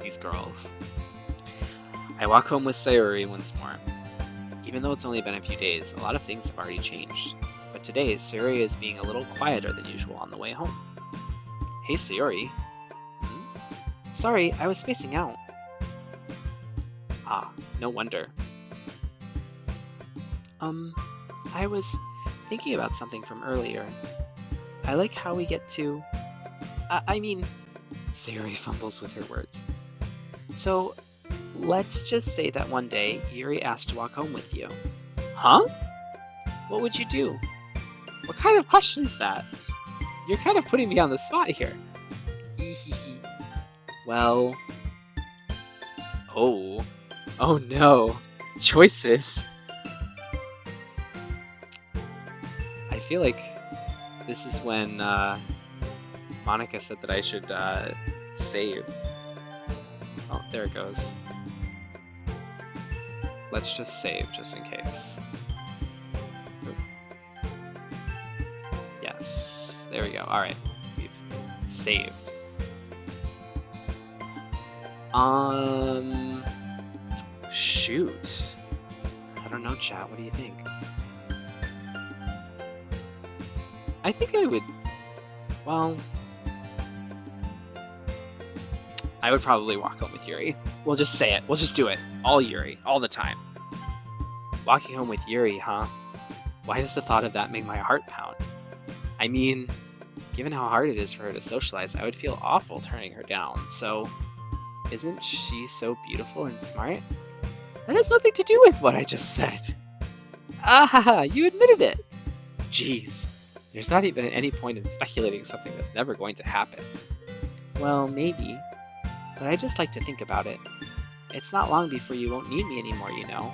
These girls. I walk home with Sayori once more. Even though it's only been a few days, a lot of things have already changed. But today, Sayori is being a little quieter than usual on the way home. Hey, Sayori. Sorry, I was spacing out. Ah, no wonder. I was thinking about something from earlier. I like how we get to... Sayori fumbles with her words. So, let's just say that one day, Yuri asked to walk home with you. Huh? What would you do? What kind of question is that? You're kind of putting me on the spot here. Well... Oh no. Choices. I feel like this is when Monica said that I should save. Oh, there it goes. let's just save just in case. Yes, there we go. All right, we've saved. Shoot. I don't know, chat. What do you think? I think I would, well, I would probably walk home with Yuri. We'll just say it. We'll just do it. All Yuri, all the time. Walking home with Yuri, huh? Why does the thought of that make my heart pound? I mean, given how hard it is for her to socialize, I would feel awful turning her down. So, isn't she so beautiful and smart? That has nothing to do with what I just said. Ah, you admitted it. Jeez. There's not even any point in speculating something that's never going to happen. Well, maybe. But I just like to think about it. It's not long before you won't need me anymore, you know.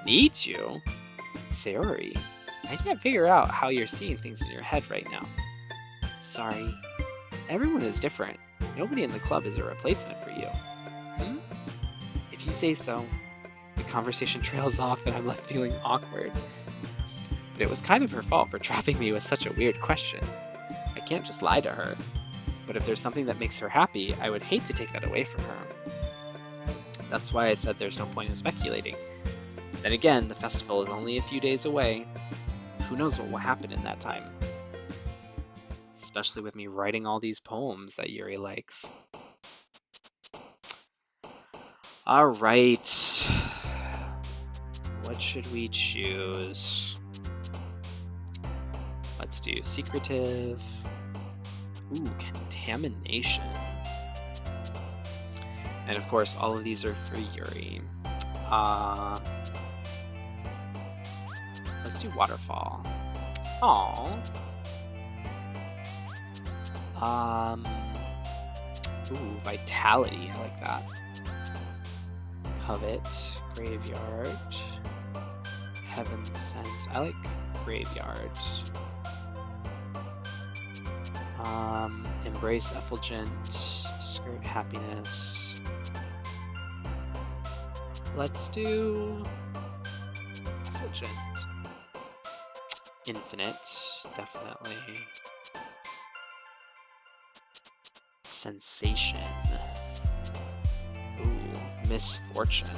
Need you? Sayori, I can't figure out how you're seeing things in your head right now. Sorry. Everyone is different. Nobody in the club is a replacement for you. If you say so. The conversation trails off and I'm left feeling awkward. But it was kind of her fault for trapping me with such a weird question. I can't just lie to her. But if there's something that makes her happy, I would hate to take that away from her. That's why I said there's no point in speculating. Then again, the festival is only a few days away. Who knows what will happen in that time? Especially with me writing all these poems that Yuri likes. Alright. What should we choose? Let's do secretive. Ooh, contamination. And of course, all of these are for Yuri. Let's do waterfall. Aww. Ooh, vitality. I like that. Covet, graveyard, heaven sent. I like graveyard. Embrace effulgent, skirt happiness. Let's do effulgent. Infinite, definitely. Sensation. Ooh, misfortune.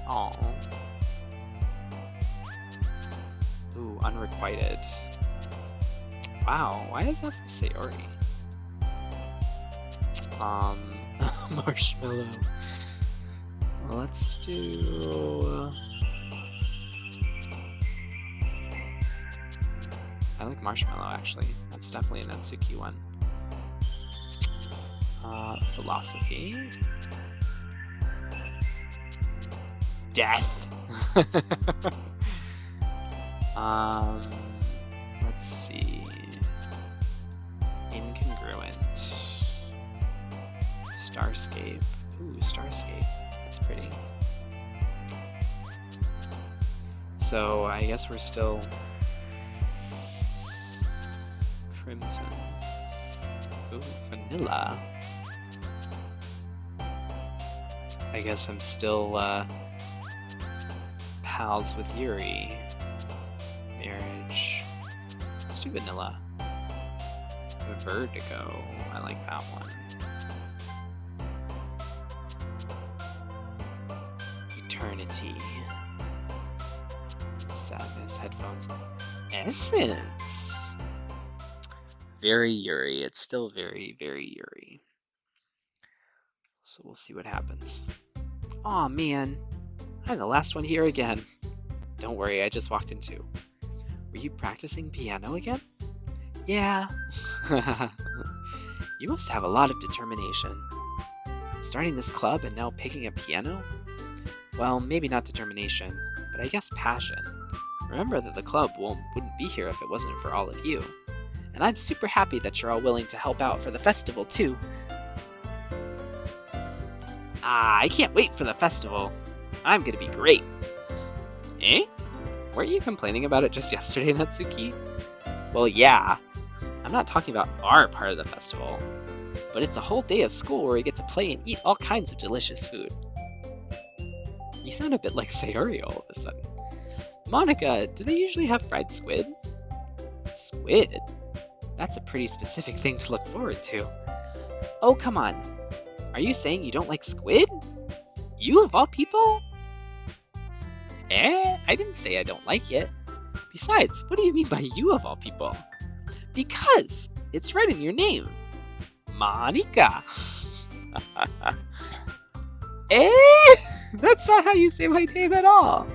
Aw. Ooh, unrequited. Wow, why is that from Sayori? Marshmallow. Well, let's do... I like marshmallow, actually. That's definitely an Natsuki one. Philosophy. Death. Let's see. Incongruent. Starscape. Ooh, Starscape. That's pretty. So I guess we're still Crimson. Ooh, vanilla. I guess I'm still pals with Yuri. Marriage. Let's do vanilla. Vertigo. I like that one. Eternity. Sadness. Headphones. Essence. Very Yuri. It's still very, very Yuri. So we'll see what happens. Aw, man. I'm the last one here again. Don't worry, I just walked in too. Were you practicing piano again? Yeah. You must have a lot of determination. Starting this club and now picking up piano? Well, maybe not determination, but I guess passion. Remember that the club wouldn't be here if it wasn't for all of you. And I'm super happy that you're all willing to help out for the festival too. I can't wait for the festival. I'm gonna be great. Eh? Weren't you complaining about it just yesterday, Natsuki? Well, yeah. I'm not talking about our part of the festival, but it's a whole day of school where we get to play and eat all kinds of delicious food. You sound a bit like Sayori all of a sudden. Monica, do they usually have fried squid? Squid? That's a pretty specific thing to look forward to. Oh, come on. Are you saying you don't like squid? You of all people? I didn't say I don't like it. Besides, what do you mean by you of all people? Because it's right in your name. Monica. That's not how you say my name at all.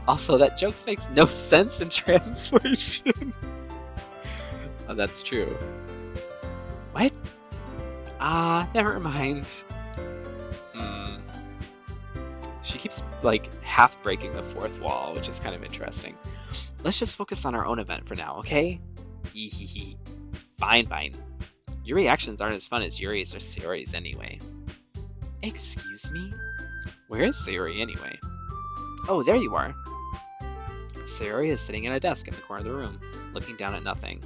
Also, that joke makes no sense in translation. Oh, that's true. What? Never mind. She keeps, like, half breaking the fourth wall, which is kind of interesting. Let's just focus on our own event for now, okay? Ehehe. Fine. Your reactions aren't as fun as Yuri's or Sayori's anyway. Excuse me? Where is Sayori anyway? Oh, there you are. Sayori is sitting at a desk in the corner of the room, looking down at nothing.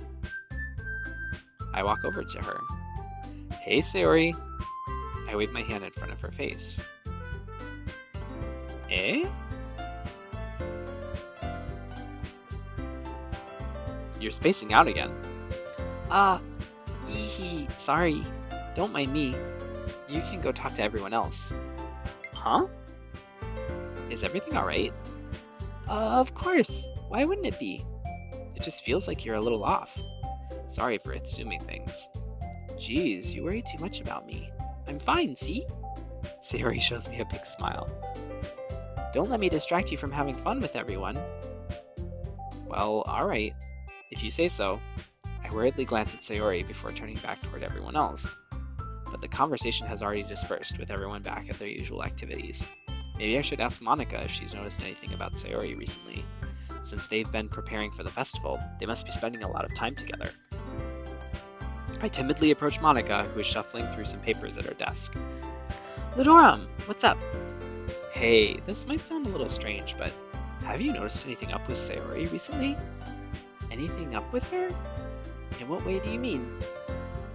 I walk over to her. Hey, Sayori. I wave my hand in front of her face. You're spacing out again. Sorry. Don't mind me. You can go talk to everyone else. Huh? Is everything alright? Of course. Why wouldn't it be? It just feels like you're a little off. Sorry for assuming things. Jeez, you worry too much about me. I'm fine, see? Sayori shows me a big smile. Don't let me distract you from having fun with everyone. Well, alright. If you say so. I worriedly glance at Sayori before turning back toward everyone else. But the conversation has already dispersed, with everyone back at their usual activities. Maybe I should ask Monica if she's noticed anything about Sayori recently. Since they've been preparing for the festival, they must be spending a lot of time together. I timidly approach Monica, who is shuffling through some papers at her desk. Ludorum, what's up? Hey, this might sound a little strange, but have you noticed anything up with Sayori recently? Anything up with her? In what way do you mean?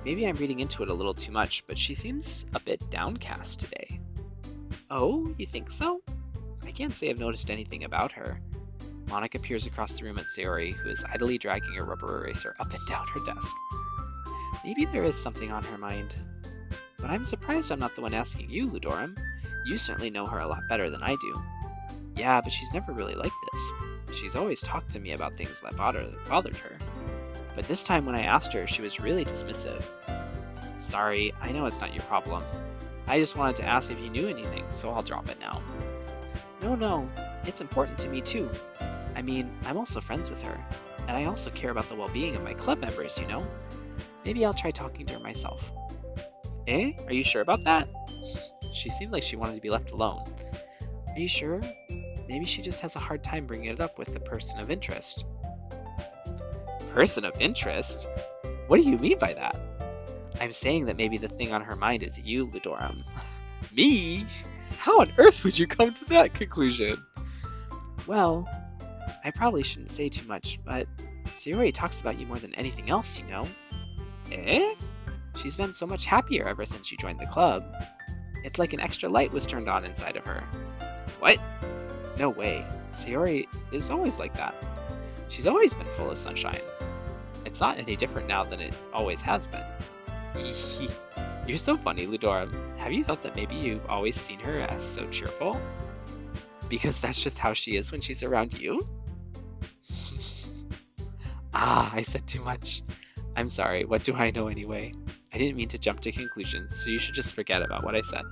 Maybe I'm reading into it a little too much, but she seems a bit downcast today. Oh, you think so? I can't say I've noticed anything about her. Monica peers across the room at Sayori, who is idly dragging a rubber eraser up and down her desk. Maybe there is something on her mind. But I'm surprised I'm not the one asking you, Ludorum. You certainly know her a lot better than I do. Yeah, but she's never really like this. She's always talked to me about things that bothered her. But this time when I asked her, she was really dismissive. Sorry, I know it's not your problem. I just wanted to ask if you knew anything, so I'll drop it now. No, it's important to me too. I mean, I'm also friends with her, and I also care about the well-being of my club members, you know? Maybe I'll try talking to her myself. Are you sure about that? She seemed like she wanted to be left alone. Are you sure? Maybe she just has a hard time bringing it up with the person of interest. Person of interest? What do you mean by that? I'm saying that maybe the thing on her mind is you, Ludorum. Me? How on earth would you come to that conclusion? Well, I probably shouldn't say too much, but Sayori talks about you more than anything else, you know? She's been so much happier ever since you joined the club. It's like an extra light was turned on inside of her. What? No way. Sayori is always like that. She's always been full of sunshine. It's not any different now than it always has been. You're so funny, Ludorum. Have you thought that maybe you've always seen her as so cheerful? Because that's just how she is when she's around you? I said too much. I'm sorry, what do I know anyway? I didn't mean to jump to conclusions, so you should just forget about what I said.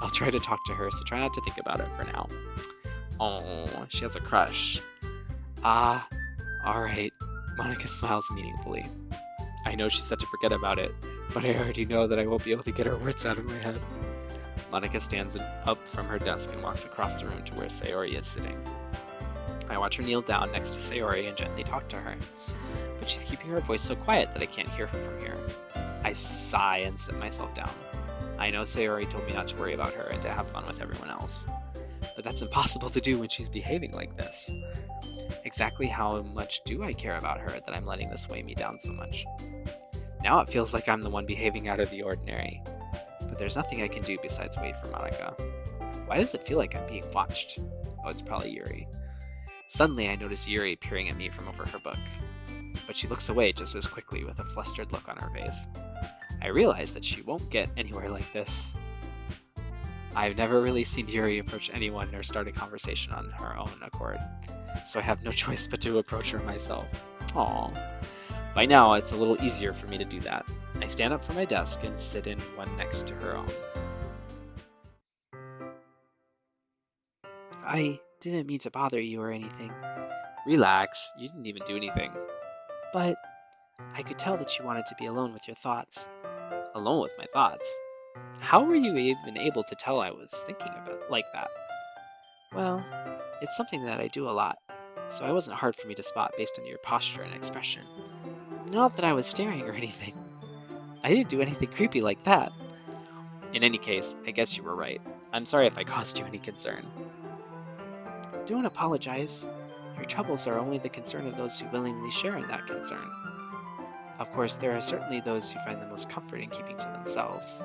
I'll try to talk to her, so try not to think about it for now. Oh, she has a crush. Alright. Monica smiles meaningfully. I know she said to forget about it, but I already know that I won't be able to get her words out of my head. Monica stands up from her desk and walks across the room to where Sayori is sitting. I watch her kneel down next to Sayori and gently talk to her, but she's keeping her voice so quiet that I can't hear her from here. I sigh and sit myself down. I know Sayori told me not to worry about her and to have fun with everyone else, but that's impossible to do when she's behaving like this. Exactly how much do I care about her that I'm letting this weigh me down so much? Now it feels like I'm the one behaving out of the ordinary, but there's nothing I can do besides wait for Monica. Why does it feel like I'm being watched? Oh, it's probably Yuri. Suddenly, I notice Yuri peering at me from over her book, but she looks away just as quickly with a flustered look on her face. I realize that she won't get anywhere like this. I've never really seen Yuri approach anyone or start a conversation on her own accord, so I have no choice but to approach her myself. Aww. By now, it's a little easier for me to do that. I stand up from my desk and sit in one next to her own. I didn't mean to bother you or anything. Relax, you didn't even do anything. But I could tell that you wanted to be alone with your thoughts. Alone with my thoughts? How were you even able to tell I was thinking about like that? Well, it's something that I do a lot, so it wasn't hard for me to spot based on your posture and expression. Not that I was staring or anything. I didn't do anything creepy like that. In any case, I guess you were right. I'm sorry if I caused you any concern. Don't apologize. Your troubles are only the concern of those who willingly share in that concern. Of course, there are certainly those who find the most comfort in keeping to themselves.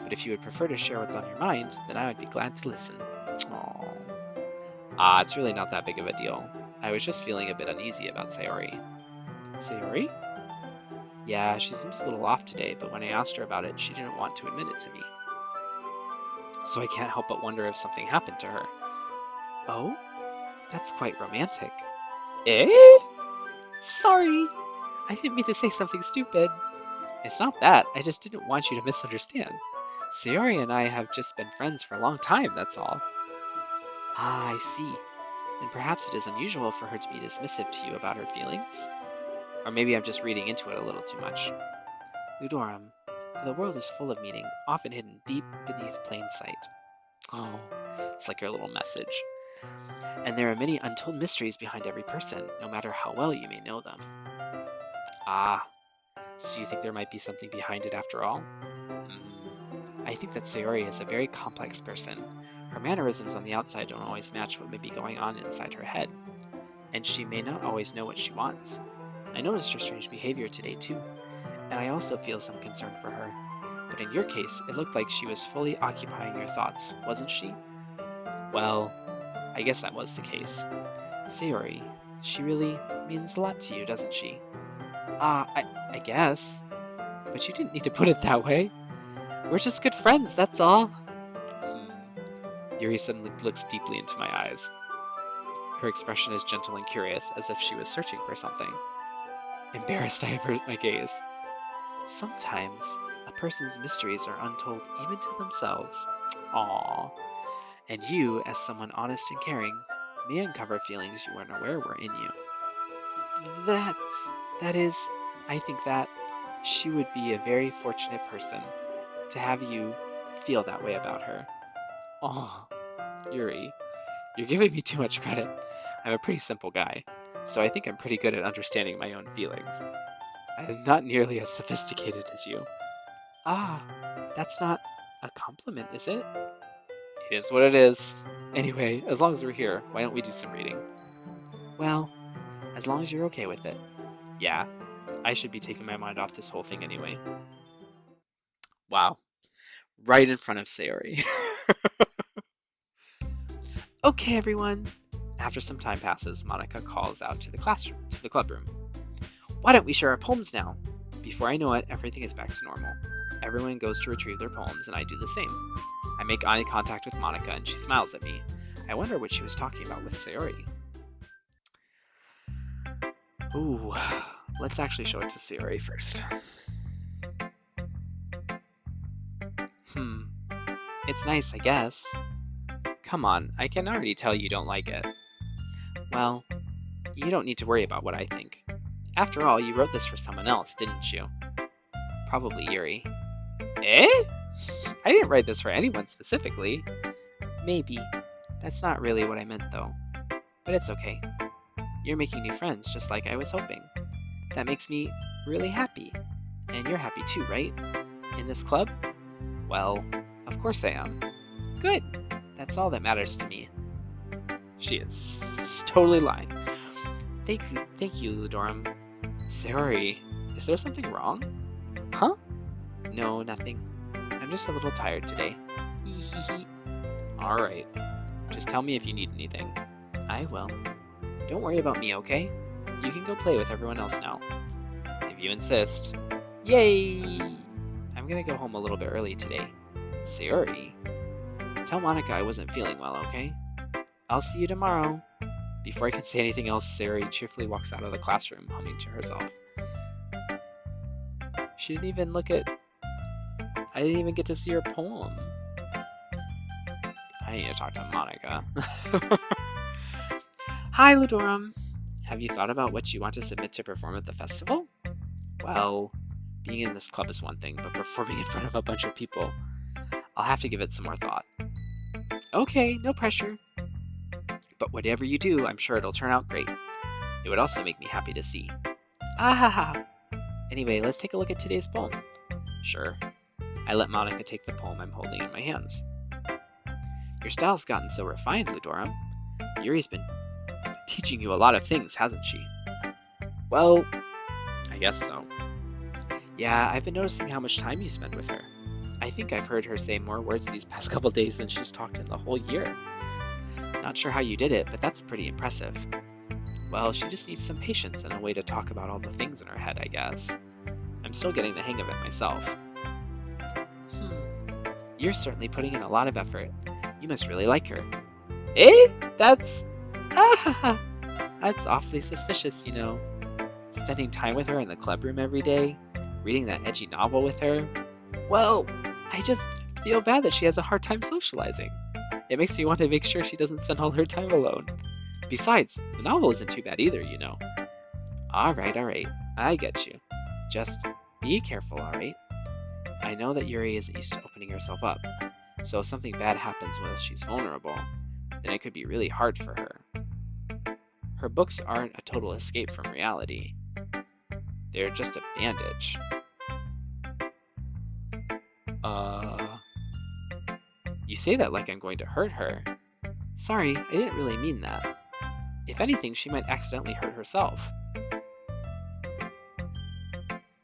But if you would prefer to share what's on your mind, then I would be glad to listen. Aww. It's really not that big of a deal. I was just feeling a bit uneasy about Sayori. Sayori? Yeah, she seems a little off today, but when I asked her about it, she didn't want to admit it to me. So I can't help but wonder if something happened to her. Oh? That's quite romantic. Eh? Sorry! I didn't mean to say something stupid. It's not that, I just didn't want you to misunderstand. Sayori and I have just been friends for a long time, that's all. I see. Then perhaps it is unusual for her to be dismissive to you about her feelings? Or maybe I'm just reading into it a little too much. Ludorum, the world is full of meaning, often hidden deep beneath plain sight. Oh, it's like your little message. And there are many untold mysteries behind every person, no matter how well you may know them. So you think there might be something behind it after all? I think that Sayori is a very complex person. Her mannerisms on the outside don't always match what may be going on inside her head, and she may not always know what she wants. I noticed her strange behavior today too, and I also feel some concern for her. But in your case, it looked like she was fully occupying your thoughts, wasn't she? Well, I guess that was the case. Sayori, she really means a lot to you, doesn't she? I guess. But you didn't need to put it that way. We're just good friends, that's all. Yuri suddenly looks deeply into my eyes. Her expression is gentle and curious, as if she was searching for something. Embarrassed, I avert my gaze. Sometimes, a person's mysteries are untold even to themselves. Aww. And you, as someone honest and caring, may uncover feelings you weren't aware were in you. That is, I think that she would be a very fortunate person to have you feel that way about her. Oh, Yuri, you're giving me too much credit. I'm a pretty simple guy, so I think I'm pretty good at understanding my own feelings. I'm not nearly as sophisticated as you. That's not a compliment, is it? It is what it is. Anyway, as long as we're here, why don't we do some reading? Well, as long as you're okay with it. Yeah, I should be taking my mind off this whole thing anyway. Wow. Right in front of Sayori. Okay, everyone. After some time passes, Monica calls out to the clubroom. Why don't we share our poems now? Before I know it, everything is back to normal. Everyone goes to retrieve their poems, and I do the same. I make eye contact with Monica, and she smiles at me. I wonder what she was talking about with Sayori. Ooh, let's actually show it to Sayori first. It's nice, I guess. Come on, I can already tell you don't like it. Well, you don't need to worry about what I think. After all, you wrote this for someone else, didn't you? Probably Yuri. Eh? I didn't write this for anyone specifically. Maybe. That's not really what I meant, though. But it's okay. You're making new friends, just like I was hoping. That makes me really happy. And you're happy too, right? In this club? Well, of course I am. Good. That's all that matters to me. She is totally lying. Thank you, Ludorum. Sayori, is there something wrong? Huh? No, nothing. I'm just a little tired today. Alright, just tell me if you need anything. I will. Don't worry about me, okay? You can go play with everyone else now. If you insist. Yay! I'm gonna go home a little bit early today. Sayori, tell Monica I wasn't feeling well, okay? I'll see you tomorrow. Before I can say anything else, Sayori cheerfully walks out of the classroom, humming to herself. She didn't even look at... I didn't even get to see her poem. I need to talk to Monica. Hi, Ludorum. Have you thought about what you want to submit to perform at the festival? Well, being in this club is one thing, but performing in front of a bunch of people, I'll have to give it some more thought. Okay, no pressure. But whatever you do, I'm sure it'll turn out great. It would also make me happy to see. Ah! Anyway, let's take a look at today's poem. Sure. I let Monica take the poem I'm holding in my hands. Your style's gotten so refined, Ludorum. Yuri's been teaching you a lot of things, hasn't she? Well, I guess so. Yeah, I've been noticing how much time you spend with her. I think I've heard her say more words these past couple days than she's talked in the whole year. Not sure how you did it, but that's pretty impressive. Well, she just needs some patience and a way to talk about all the things in her head, I guess. I'm still getting the hang of it myself. You're certainly putting in a lot of effort. You must really like her. Eh? That's awfully suspicious, you know. Spending time with her in the clubroom every day, reading that edgy novel with her. Well, I just feel bad that she has a hard time socializing. It makes me want to make sure she doesn't spend all her time alone. Besides, the novel isn't too bad either, you know. Alright, I get you. Just be careful, alright? I know that Yuri isn't used to opening herself up, so if something bad happens while she's vulnerable, then it could be really hard for her. Her books aren't a total escape from reality. They're just a bandage. You say that like I'm going to hurt her. Sorry, I didn't really mean that. If anything, she might accidentally hurt herself.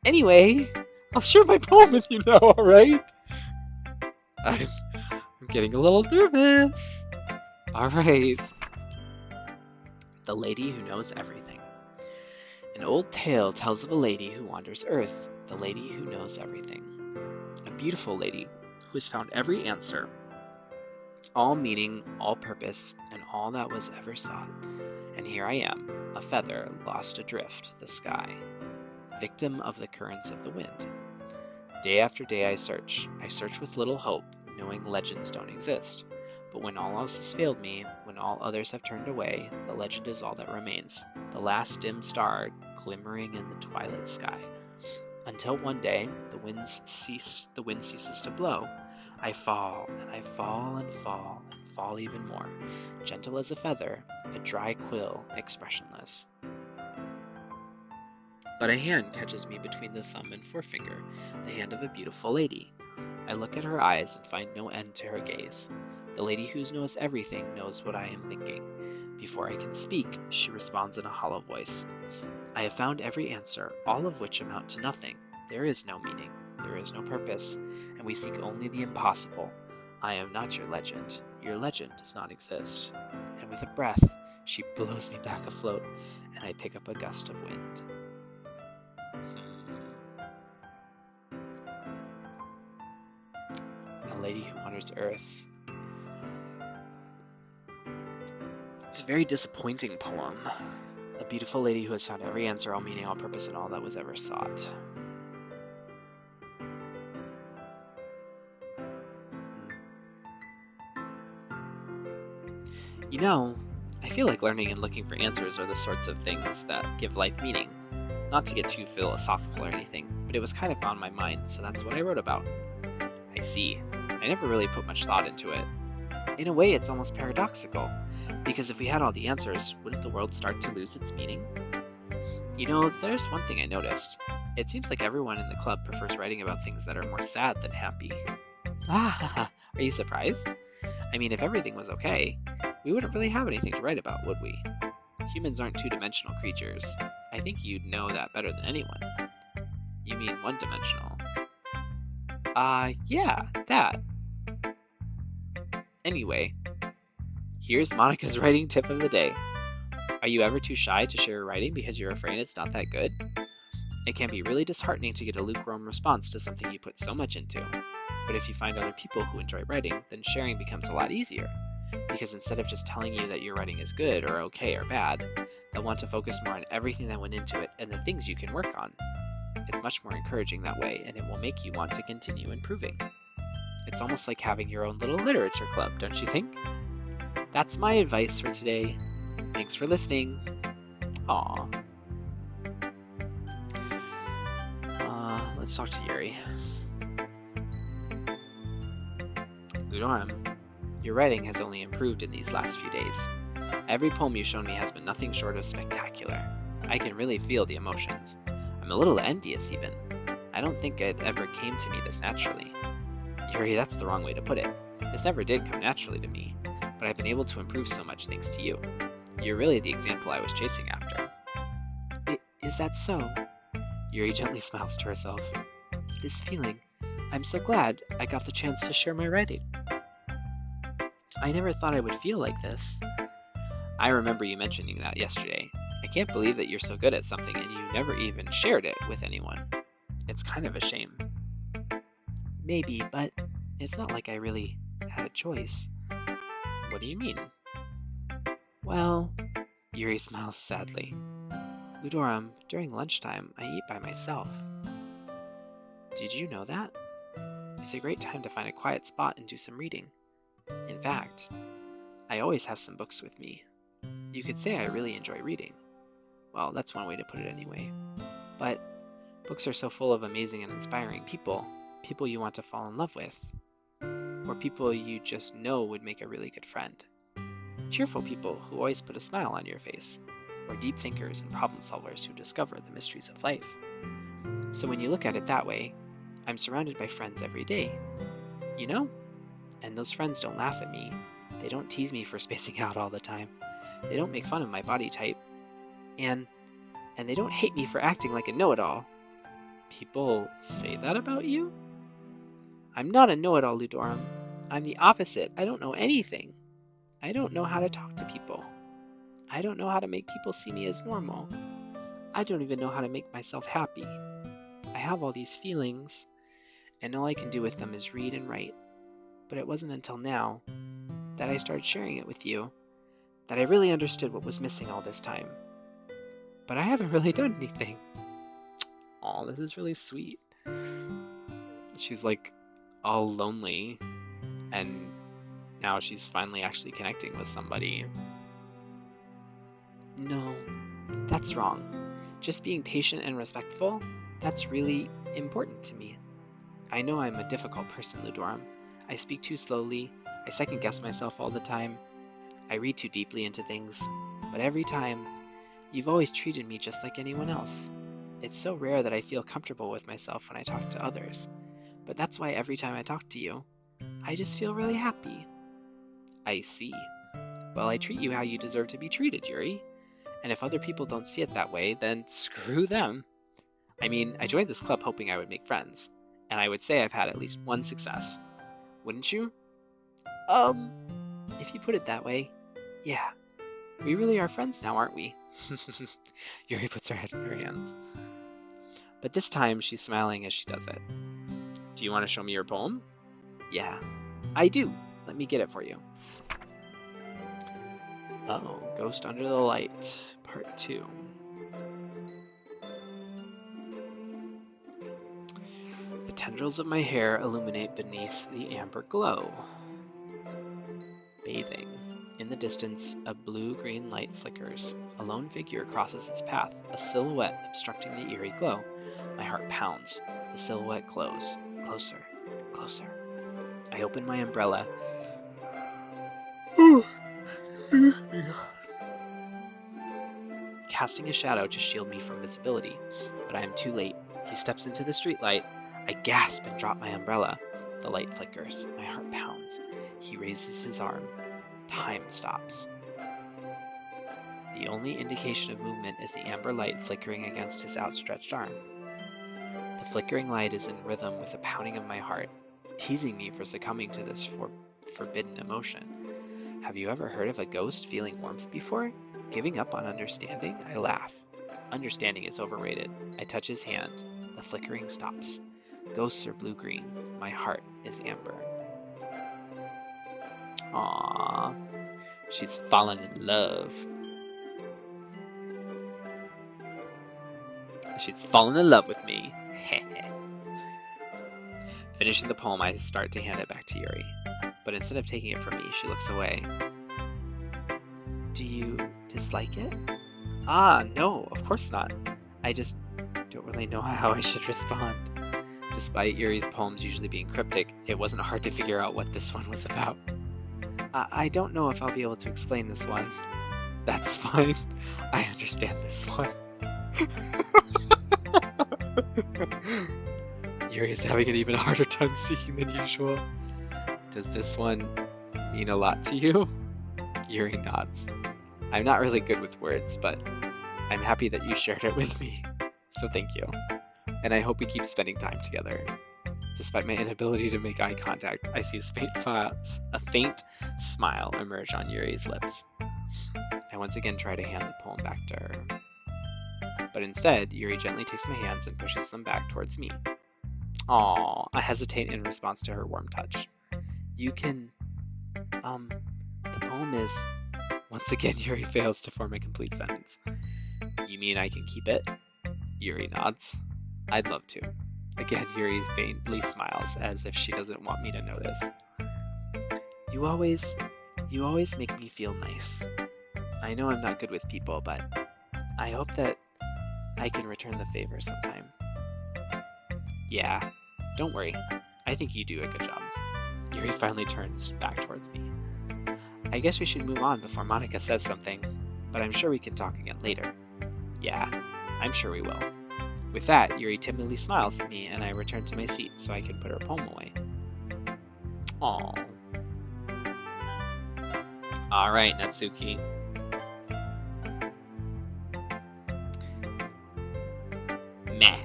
Anyway, I'll share my poem with you now, alright? I'm getting a little nervous. Alright. The Lady Who Knows Everything. An old tale tells of a lady who wanders Earth, the lady who knows everything. A beautiful lady who has found every answer, all meaning, all purpose, and all that was ever sought. And here I am, a feather lost adrift the sky, victim of the currents of the wind. Day after day I search with little hope, knowing legends don't exist. But when all else has failed me, when all others have turned away, the legend is all that remains, the last dim star glimmering in the twilight sky. Until one day, the wind ceases to blow. I fall, and I fall, and fall, and fall even more, gentle as a feather, a dry quill, expressionless. But a hand catches me between the thumb and forefinger, the hand of a beautiful lady. I look at her eyes and find no end to her gaze. The lady who knows everything knows what I am thinking. Before I can speak, she responds in a hollow voice. I have found every answer, all of which amount to nothing. There is no meaning, there is no purpose, and we seek only the impossible. I am not your legend. Your legend does not exist. And with a breath, she blows me back afloat, and I pick up a gust of wind. A Lady Who Wanders Earth. It's a very disappointing poem. A beautiful lady who has found every answer, all meaning, all purpose, and all that was ever sought. You know, I feel like learning and looking for answers are the sorts of things that give life meaning. Not to get too philosophical or anything, but it was kind of on my mind, so that's what I wrote about. I see. I never really put much thought into it. In a way, it's almost paradoxical, because if we had all the answers, wouldn't the world start to lose its meaning? You know, there's one thing I noticed. It seems like everyone in the club prefers writing about things that are more sad than happy. Ah, are you surprised? I mean, if everything was okay, we wouldn't really have anything to write about, would we? Humans aren't two-dimensional creatures. I think you'd know that better than anyone. You mean one-dimensional? Yeah, that. Anyway, here's Monica's writing tip of the day. Are you ever too shy to share your writing because you're afraid it's not that good? It can be really disheartening to get a lukewarm response to something you put so much into. But if you find other people who enjoy writing, then sharing becomes a lot easier. Because instead of just telling you that your writing is good or okay or bad, they'll want to focus more on everything that went into it and the things you can work on. It's much more encouraging that way, and it will make you want to continue improving. It's almost like having your own little literature club, don't you think? That's my advice for today. Thanks for listening. Aw. Let's talk to Yuri. Ludorum, your writing has only improved in these last few days. Every poem you've shown me has been nothing short of spectacular. I can really feel the emotions. I'm a little envious even. I don't think it ever came to me this naturally. Yuri, that's the wrong way to put it. This never did come naturally to me, but I've been able to improve so much thanks to you. You're really the example I was chasing after. Is that so? Yuri gently smiles to herself. This feeling, I'm so glad I got the chance to share my writing. I never thought I would feel like this. I remember you mentioning that yesterday. I can't believe that you're so good at something and you never even shared it with anyone. It's kind of a shame. Maybe, but it's not like I really had a choice. What do you mean? Well, Yuri smiles sadly. Ludorum, during lunchtime, I eat by myself. Did you know that? It's a great time to find a quiet spot and do some reading. In fact, I always have some books with me. You could say I really enjoy reading. Well, that's one way to put it anyway. But books are so full of amazing and inspiring people you want to fall in love with, or people you just know would make a really good friend. Cheerful people who always put a smile on your face, or deep thinkers and problem solvers who discover the mysteries of life. So when you look at it that way, I'm surrounded by friends every day. You know? And those friends don't laugh at me. They don't tease me for spacing out all the time. They don't make fun of my body type. And they don't hate me for acting like a know-it-all. People say that about you? I'm not a know-it-all, Ludorum. I'm the opposite. I don't know anything. I don't know how to talk to people. I don't know how to make people see me as normal. I don't even know how to make myself happy. I have all these feelings, and all I can do with them is read and write. But it wasn't until now that I started sharing it with you that I really understood what was missing all this time. But I haven't really done anything. Aw, this is really sweet. She's like all lonely, and now she's finally actually connecting with somebody. No, that's wrong. Just being patient and respectful, that's really important to me. I know I'm a difficult person, Ludorum. I speak too slowly, I second guess myself all the time, I read too deeply into things, but every time, you've always treated me just like anyone else. It's so rare that I feel comfortable with myself when I talk to others, but that's why every time I talk to you, I just feel really happy. I see. Well, I treat you how you deserve to be treated, Yuri. And if other people don't see it that way, then screw them. I mean, I joined this club hoping I would make friends, and I would say I've had at least one success. Wouldn't you? If you put it that way, yeah. We really are friends now, aren't we? Yuri puts her head in her hands. But this time she's smiling as she does it. Do you want to show me your poem? Yeah, I do. Let me get it for you. Oh, Ghost Under the Light, Part 2. The tendrils of my hair illuminate beneath the amber glow. Bathing. In the distance, a blue-green light flickers. A lone figure crosses its path, a silhouette obstructing the eerie glow. My heart pounds. The silhouette glows. Closer, closer. I open my umbrella. Casting a shadow to shield me from visibility, but I am too late. He steps into the streetlight. I gasp and drop my umbrella. The light flickers. My heart pounds. He raises his arm. Time stops. The only indication of movement is the amber light flickering against his outstretched arm. The flickering light is in rhythm with the pounding of my heart, teasing me for succumbing to this forbidden emotion. Have you ever heard of a ghost feeling warmth before? Giving up on understanding? I laugh. Understanding is overrated. I touch his hand. The flickering stops. Ghosts are blue-green. My heart is amber. Aww. She's fallen in love. She's fallen in love with me. Finishing the poem, I start to hand it back to Yuri. But instead of taking it from me, she looks away. Do you dislike it? No, of course not. I just don't really know how I should respond. Despite Yuri's poems usually being cryptic, it wasn't hard to figure out what this one was about. I don't know if I'll be able to explain this one. That's fine. I understand this one. Yuri is having an even harder time speaking than usual. Does this one mean a lot to you? Yuri nods. I'm not really good with words, but I'm happy that you shared it with me. So thank you. And I hope we keep spending time together. Despite my inability to make eye contact, I see a faint smile emerge on Yuri's lips. I once again try to hand the poem back to her. But instead, Yuri gently takes my hands and pushes them back towards me. Aww, I hesitate in response to her warm touch. You can... the poem is... Once again, Yuri fails to form a complete sentence. You mean I can keep it? Yuri nods. I'd love to. Again, Yuri faintly smiles, as if she doesn't want me to notice. You always make me feel nice. I know I'm not good with people, but I hope that I can return the favor sometime. Yeah, don't worry. I think you do a good job. Yuri finally turns back towards me. I guess we should move on before Monica says something, but I'm sure we can talk again later. Yeah, I'm sure we will. With that, Yuri timidly smiles at me, and I return to my seat so I can put her poem away. Aww. Alright, Natsuki. Meh.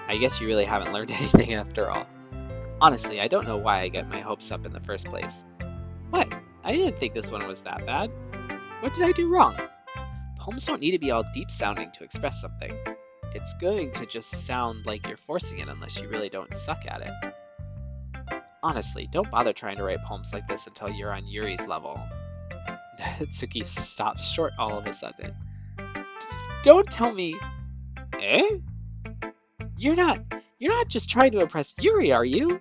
I guess you really haven't learned anything after all. Honestly, I don't know why I get my hopes up in the first place. What? I didn't think this one was that bad. What did I do wrong? Poems don't need to be all deep-sounding to express something. It's going to just sound like you're forcing it unless you really don't suck at it. Honestly, don't bother trying to write poems like this until you're on Yuri's level. Natsuki stops short all of a sudden. Don't tell me... Eh? You're not just trying to impress Yuri, are you?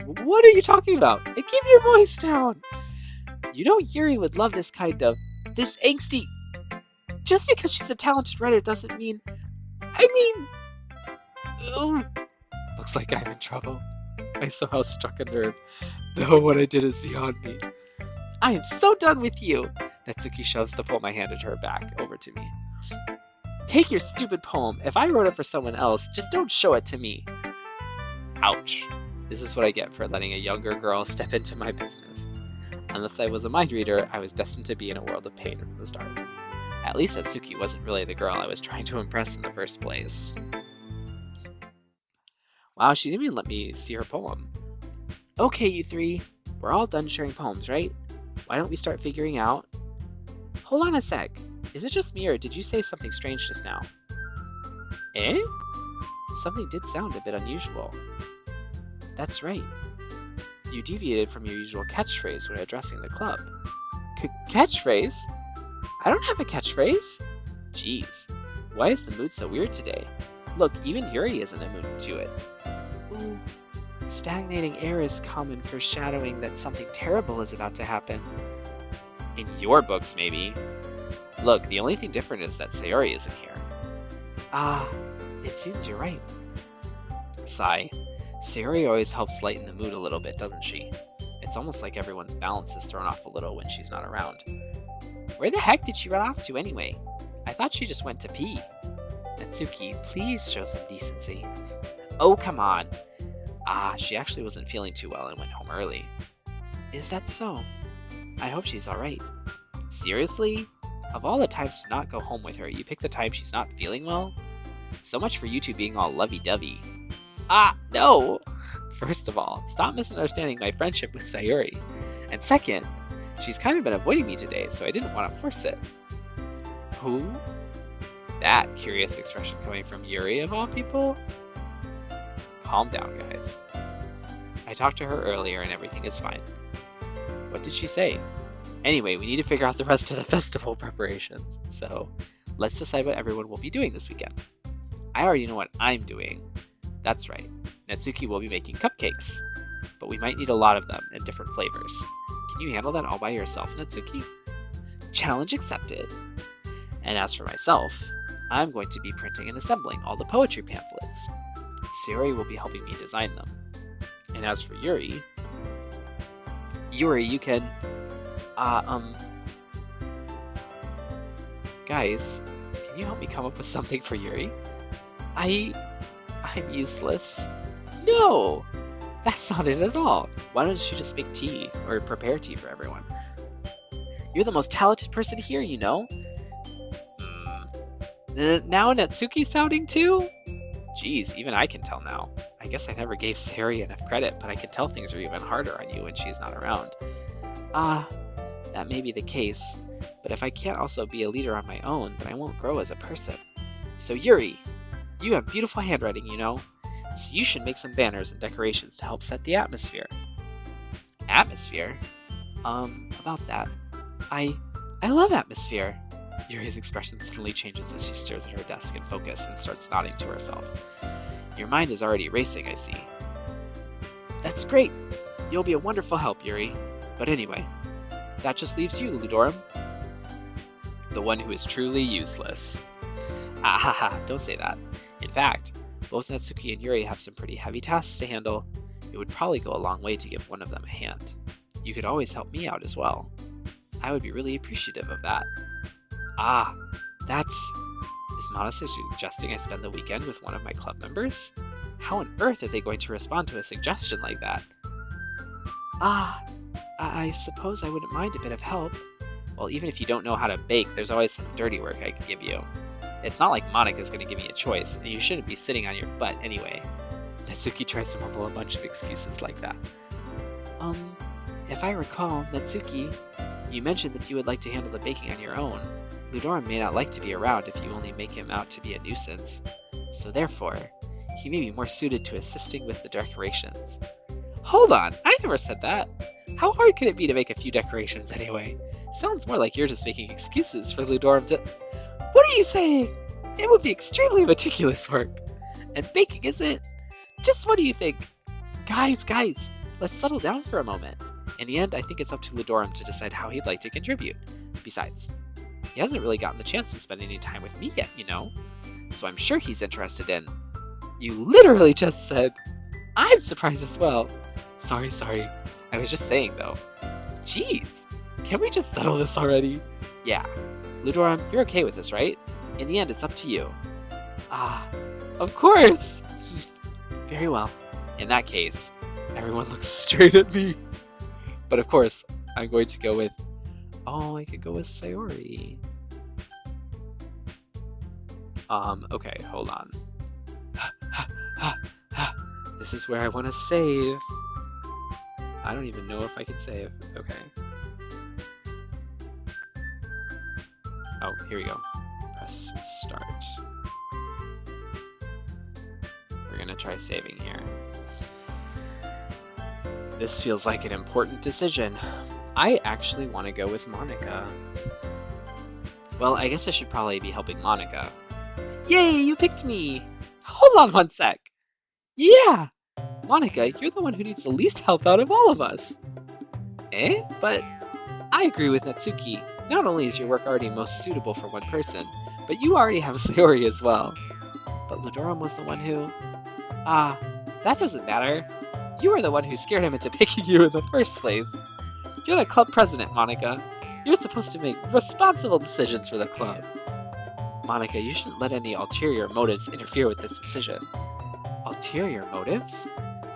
What are you talking about? And keep your voice down! You know Yuri would love this angsty... Just because she's a talented writer doesn't mean... Looks like I'm in trouble. I somehow struck a nerve, though what I did is beyond me. I am so done with you! Natsuki shoves the poem I handed her back over to me. Take your stupid poem. If I wrote it for someone else, just don't show it to me. Ouch. This is what I get for letting a younger girl step into my business. Unless I was a mind reader, I was destined to be in a world of pain from the start. At least Natsuki wasn't really the girl I was trying to impress in the first place. Wow, she didn't even let me see her poem. Okay, you three. We're all done sharing poems, right? Why don't we start figuring out... Hold on a sec. Is it just me or did you say something strange just now? Eh? Something did sound a bit unusual. That's right. You deviated from your usual catchphrase when addressing the club. Catchphrase? I don't have a catchphrase. Jeez, why is the mood so weird today? Look, even Yuri isn't in a mood to it. Ooh, stagnating air is common foreshadowing that something terrible is about to happen. In your books, maybe. Look, the only thing different is that Sayori isn't here. Ah, it seems you're right. Sigh. Sayori always helps lighten the mood a little bit, doesn't she? It's almost like everyone's balance is thrown off a little when she's not around. Where the heck did she run off to anyway? I thought she just went to pee. Natsuki, please show some decency. Oh, come on. She actually wasn't feeling too well and went home early. Is that so? I hope she's alright. Seriously? Of all the times to not go home with her, you pick the time she's not feeling well? So much for you two being all lovey-dovey. No! First of all, stop misunderstanding my friendship with Sayori. And second, she's kind of been avoiding me today, so I didn't want to force it. Who? That curious expression coming from Yuri of all people? Calm down, guys. I talked to her earlier and everything is fine. What did she say? Anyway, we need to figure out the rest of the festival preparations, so let's decide what everyone will be doing this weekend. I already know what I'm doing. That's right, Natsuki will be making cupcakes, but we might need a lot of them in different flavors. Can you handle that all by yourself, Natsuki? Challenge accepted. And as for myself, I'm going to be printing and assembling all the poetry pamphlets. Sayori will be helping me design them. And as for Yuri, you can, guys, can you help me come up with something for Yuri? I'm useless. No, that's not it at all. Why don't you just make tea or prepare tea for everyone? You're the most talented person here, you know. Now Natsuki's pouting too? Geez, even I can tell now. I guess I never gave Sayori enough credit, but I can tell things are even harder on you when she's not around. That may be the case, but if I can't also be a leader on my own, then I won't grow as a person. So Yuri, you have beautiful handwriting, you know, so you should make some banners and decorations to help set the atmosphere. Atmosphere? About that. I love atmosphere. Yuri's expression suddenly changes as she stares at her desk in focus and starts nodding to herself. Your mind is already racing, I see. That's great! You'll be a wonderful help, Yuri. But anyway, that just leaves you, Ludorum. The one who is truly useless. Ahaha, don't say that. In fact, both Natsuki and Yuri have some pretty heavy tasks to handle. It would probably go a long way to give one of them a hand. You could always help me out as well. I would be really appreciative of that. Is Monasa suggesting I spend the weekend with one of my club members? How on earth are they going to respond to a suggestion like that? I suppose I wouldn't mind a bit of help. Well, even if you don't know how to bake, there's always some dirty work I could give you. It's not like Monika's going to give me a choice, and you shouldn't be sitting on your butt anyway. Natsuki tries to mumble a bunch of excuses like that. If I recall, Natsuki, you mentioned that you would like to handle the baking on your own. Ludorum may not like to be around if you only make him out to be a nuisance, so therefore, he may be more suited to assisting with the decorations. Hold on, I never said that. How hard could it be to make a few decorations anyway? Sounds more like you're just making excuses for Ludorum to... What are you saying? It would be extremely meticulous work. And baking isn't... Just what do you think? Guys, let's settle down for a moment. In the end, I think it's up to Ludorum to decide how he'd like to contribute. Besides, he hasn't really gotten the chance to spend any time with me yet, you know? So I'm sure he's interested in... You literally just said... I'm surprised as well. Sorry. I was just saying, though. Jeez, can we just settle this already? Yeah. Ludorum, you're okay with this, right? In the end, it's up to you. Of course! Very well. In that case, everyone looks straight at me. But of course, I'm going to go with... I could go with Sayori. Okay, hold on. This is where I want to save. I don't even know if I can save. Okay. Oh, here we go. Press start. We're gonna try saving here. This feels like an important decision. I actually want to go with Monika. Well, I guess I should probably be helping Monika. Yay, you picked me! Hold on one sec. Yeah! Monika, you're the one who needs the least help out of all of us. But I agree with Natsuki. Not only is your work already most suitable for one person, but you already have Sayori as well. But Ludorum was the one who... that doesn't matter. You were the one who scared him into picking you in the first place. You're the club president, Monika. You're supposed to make responsible decisions for the club. Monika, you shouldn't let any ulterior motives interfere with this decision. Ulterior motives?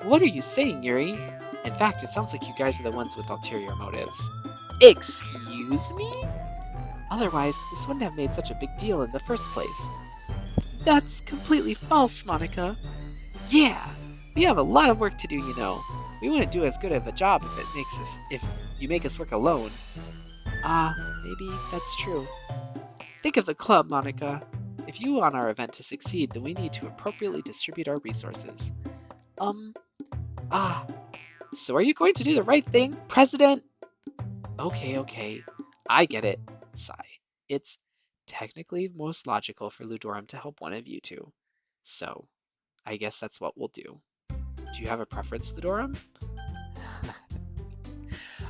What are you saying, Yuri? In fact, it sounds like you guys are the ones with ulterior motives. Excuse me? Otherwise, this wouldn't have made such a big deal in the first place. That's completely false, Monika. Yeah, We have a lot of work to do, you know. We wouldn't do as good of a job if you make us work alone. Ah, maybe that's true. Think of the club, Monica. If you want our event to succeed, then we need to appropriately distribute our resources. Um, ah, so are you going to do the right thing, President? Okay. I get it. Sigh. It's technically most logical for Ludorum to help one of you two. So, I guess that's what we'll do. Do you have a preference, Ludorum?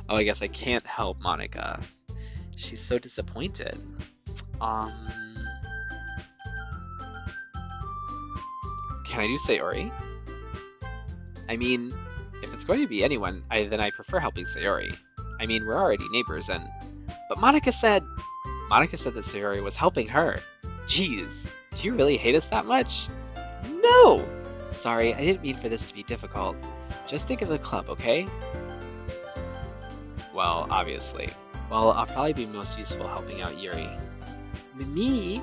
Oh, I guess I can't help Monica. She's so disappointed. Um, can I do Sayori? I mean, if it's going to be anyone, then I prefer helping Sayori. I mean, we're already neighbors, but Monica said that Sayori was helping her. Jeez, do you really hate us that much? No! Sorry, I didn't mean for this to be difficult. Just think of the club, okay? Well, obviously. Well, I'll probably be most useful helping out Yuri. Me?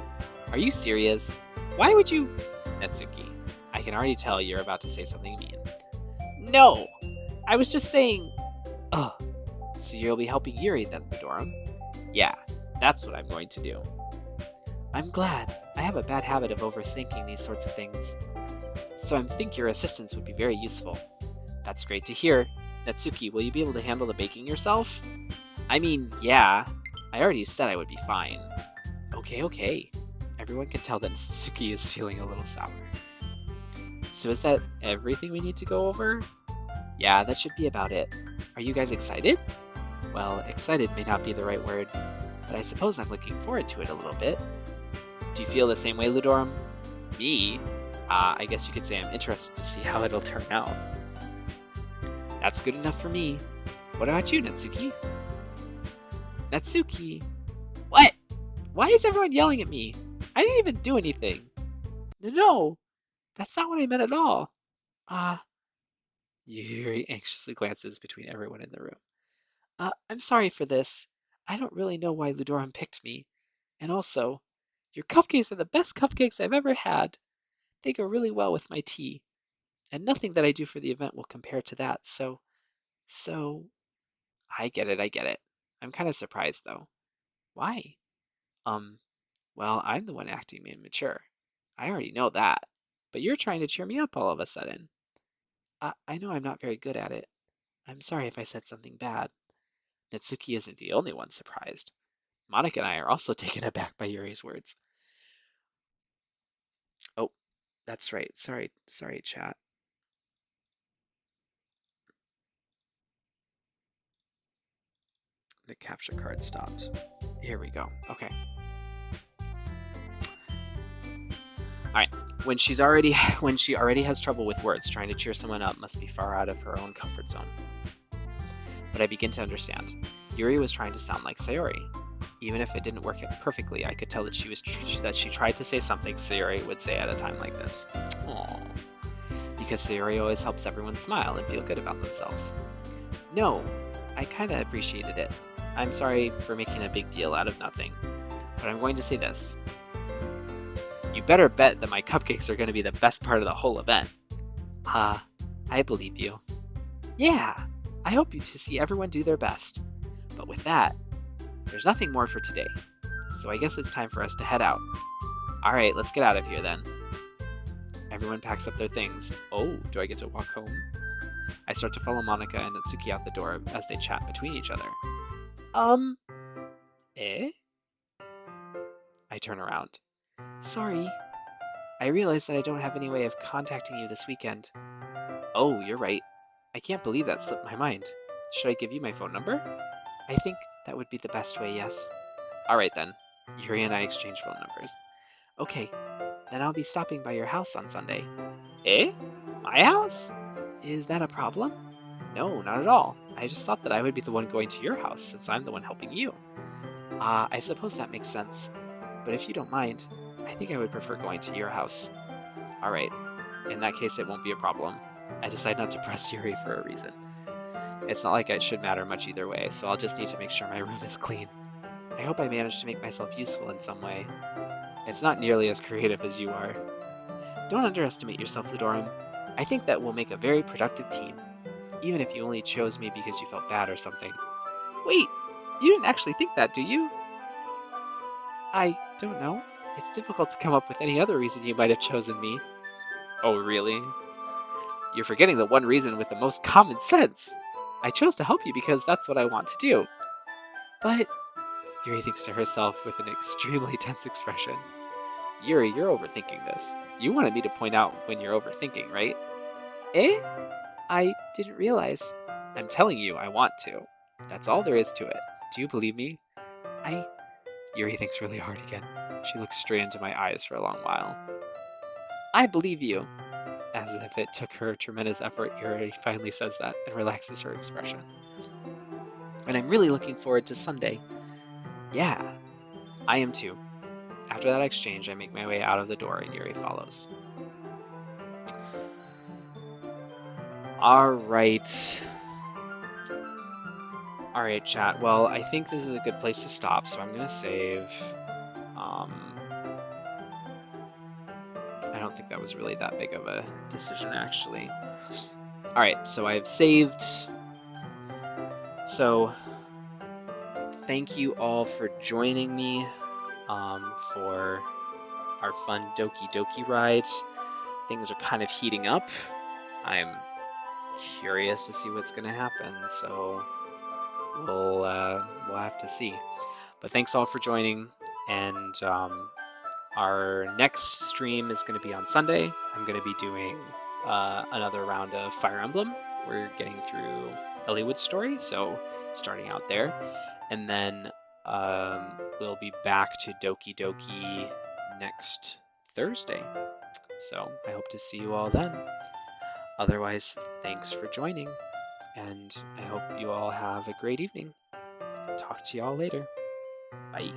Are you serious? Why would you... Natsuki, I can already tell you're about to say something mean. No! I was just saying... Ugh. So you'll be helping Yuri then, Ludorum? Yeah, that's what I'm going to do. I'm glad. I have a bad habit of overthinking these sorts of things. So I think your assistance would be very useful. That's great to hear. Natsuki, will you be able to handle the baking yourself? I mean, yeah. I already said I would be fine. Okay. Everyone can tell that Natsuki is feeling a little sour. So is that everything we need to go over? Yeah, that should be about it. Are you guys excited? Well, excited may not be the right word, but I suppose I'm looking forward to it a little bit. Do you feel the same way, Ludorum? Me? I guess you could say I'm interested to see how it'll turn out. That's good enough for me. What about you, Natsuki? Natsuki? What? Why is everyone yelling at me? I didn't even do anything. No, that's not what I meant at all. Yuri anxiously glances between everyone in the room. I'm sorry for this. I don't really know why Ludorum picked me. And also, your cupcakes are the best cupcakes I've ever had. They go really well with my tea. And nothing that I do for the event will compare to that, so, I get it. I'm kind of surprised, though. Why? Um, well, I'm the one acting immature. I already know that. But you're trying to cheer me up all of a sudden. I know I'm not very good at it. I'm sorry if I said something bad. Natsuki isn't the only one surprised. Monica and I are also taken aback by Yuri's words. Oh, that's right. Sorry, chat. The capture card stopped. Here we go. Okay. Alright. When she already has trouble with words, trying to cheer someone up must be far out of her own comfort zone. But I begin to understand. Yuri was trying to sound like Sayori. Even if it didn't work perfectly, I could tell that she tried to say something Sayori would say at a time like this. Aww. Because Sayori always helps everyone smile and feel good about themselves. No, I kinda appreciated it. I'm sorry for making a big deal out of nothing. But I'm going to say this. You better bet that my cupcakes are going to be the best part of the whole event. I believe you. Yeah, I hope you to see everyone do their best. But with that, there's nothing more for today. So I guess it's time for us to head out. Alright, let's get out of here then. Everyone packs up their things. Oh, do I get to walk home? I start to follow Monica and Natsuki out the door as they chat between each other. Eh? I turn around. Sorry. I realize that I don't have any way of contacting you this weekend. Oh, you're right. I can't believe that slipped my mind. Should I give you my phone number? I think that would be the best way, yes. Alright then. Yuri and I exchange phone numbers. Okay, then I'll be stopping by your house on Sunday. Eh? My house? Is that a problem? No, not at all. I just thought that I would be the one going to your house since I'm the one helping you. I suppose that makes sense. But if you don't mind, I think I would prefer going to your house. Alright, in that case it won't be a problem. I decide not to press Yuri for a reason. It's not like it should matter much either way, so I'll just need to make sure my room is clean. I hope I manage to make myself useful in some way. It's not nearly as creative as you are. Don't underestimate yourself, Ludorum. I think that we'll make a very productive team, even if you only chose me because you felt bad or something. Wait, you didn't actually think that, do you? I don't know. It's difficult to come up with any other reason you might have chosen me. Oh, really? You're forgetting the one reason with the most common sense. I chose to help you because that's what I want to do. But, Yuri thinks to herself with an extremely tense expression. Yuri, you're overthinking this. You wanted me to point out when you're overthinking, right? Eh? I didn't realize. I'm telling you, I want to. That's all there is to it. Do you believe me? I. Yuri thinks really hard again. She looks straight into my eyes for a long while. I believe you. As if it took her tremendous effort, Yuri finally says that and relaxes her expression. And I'm really looking forward to Sunday. Yeah, I am too. After that exchange, I make my way out of the door and Yuri follows. All right. All right, chat. Well, I think this is a good place to stop, so I'm gonna save. I don't think that was really that big of a decision, actually. All right, so I've saved. So thank you all for joining me for our fun Doki Doki ride. Things are kind of heating up. I'm curious to see what's gonna happen, so we'll have to see. But thanks all for joining, and our next stream is going to be on Sunday. I'm going to be doing another round of Fire Emblem. We're getting through Elliowood's story, so starting out there. And then we'll be back to Doki Doki next Thursday. So I hope to see you all then. Otherwise, thanks for joining, and I hope you all have a great evening. Talk to you all later. Bye.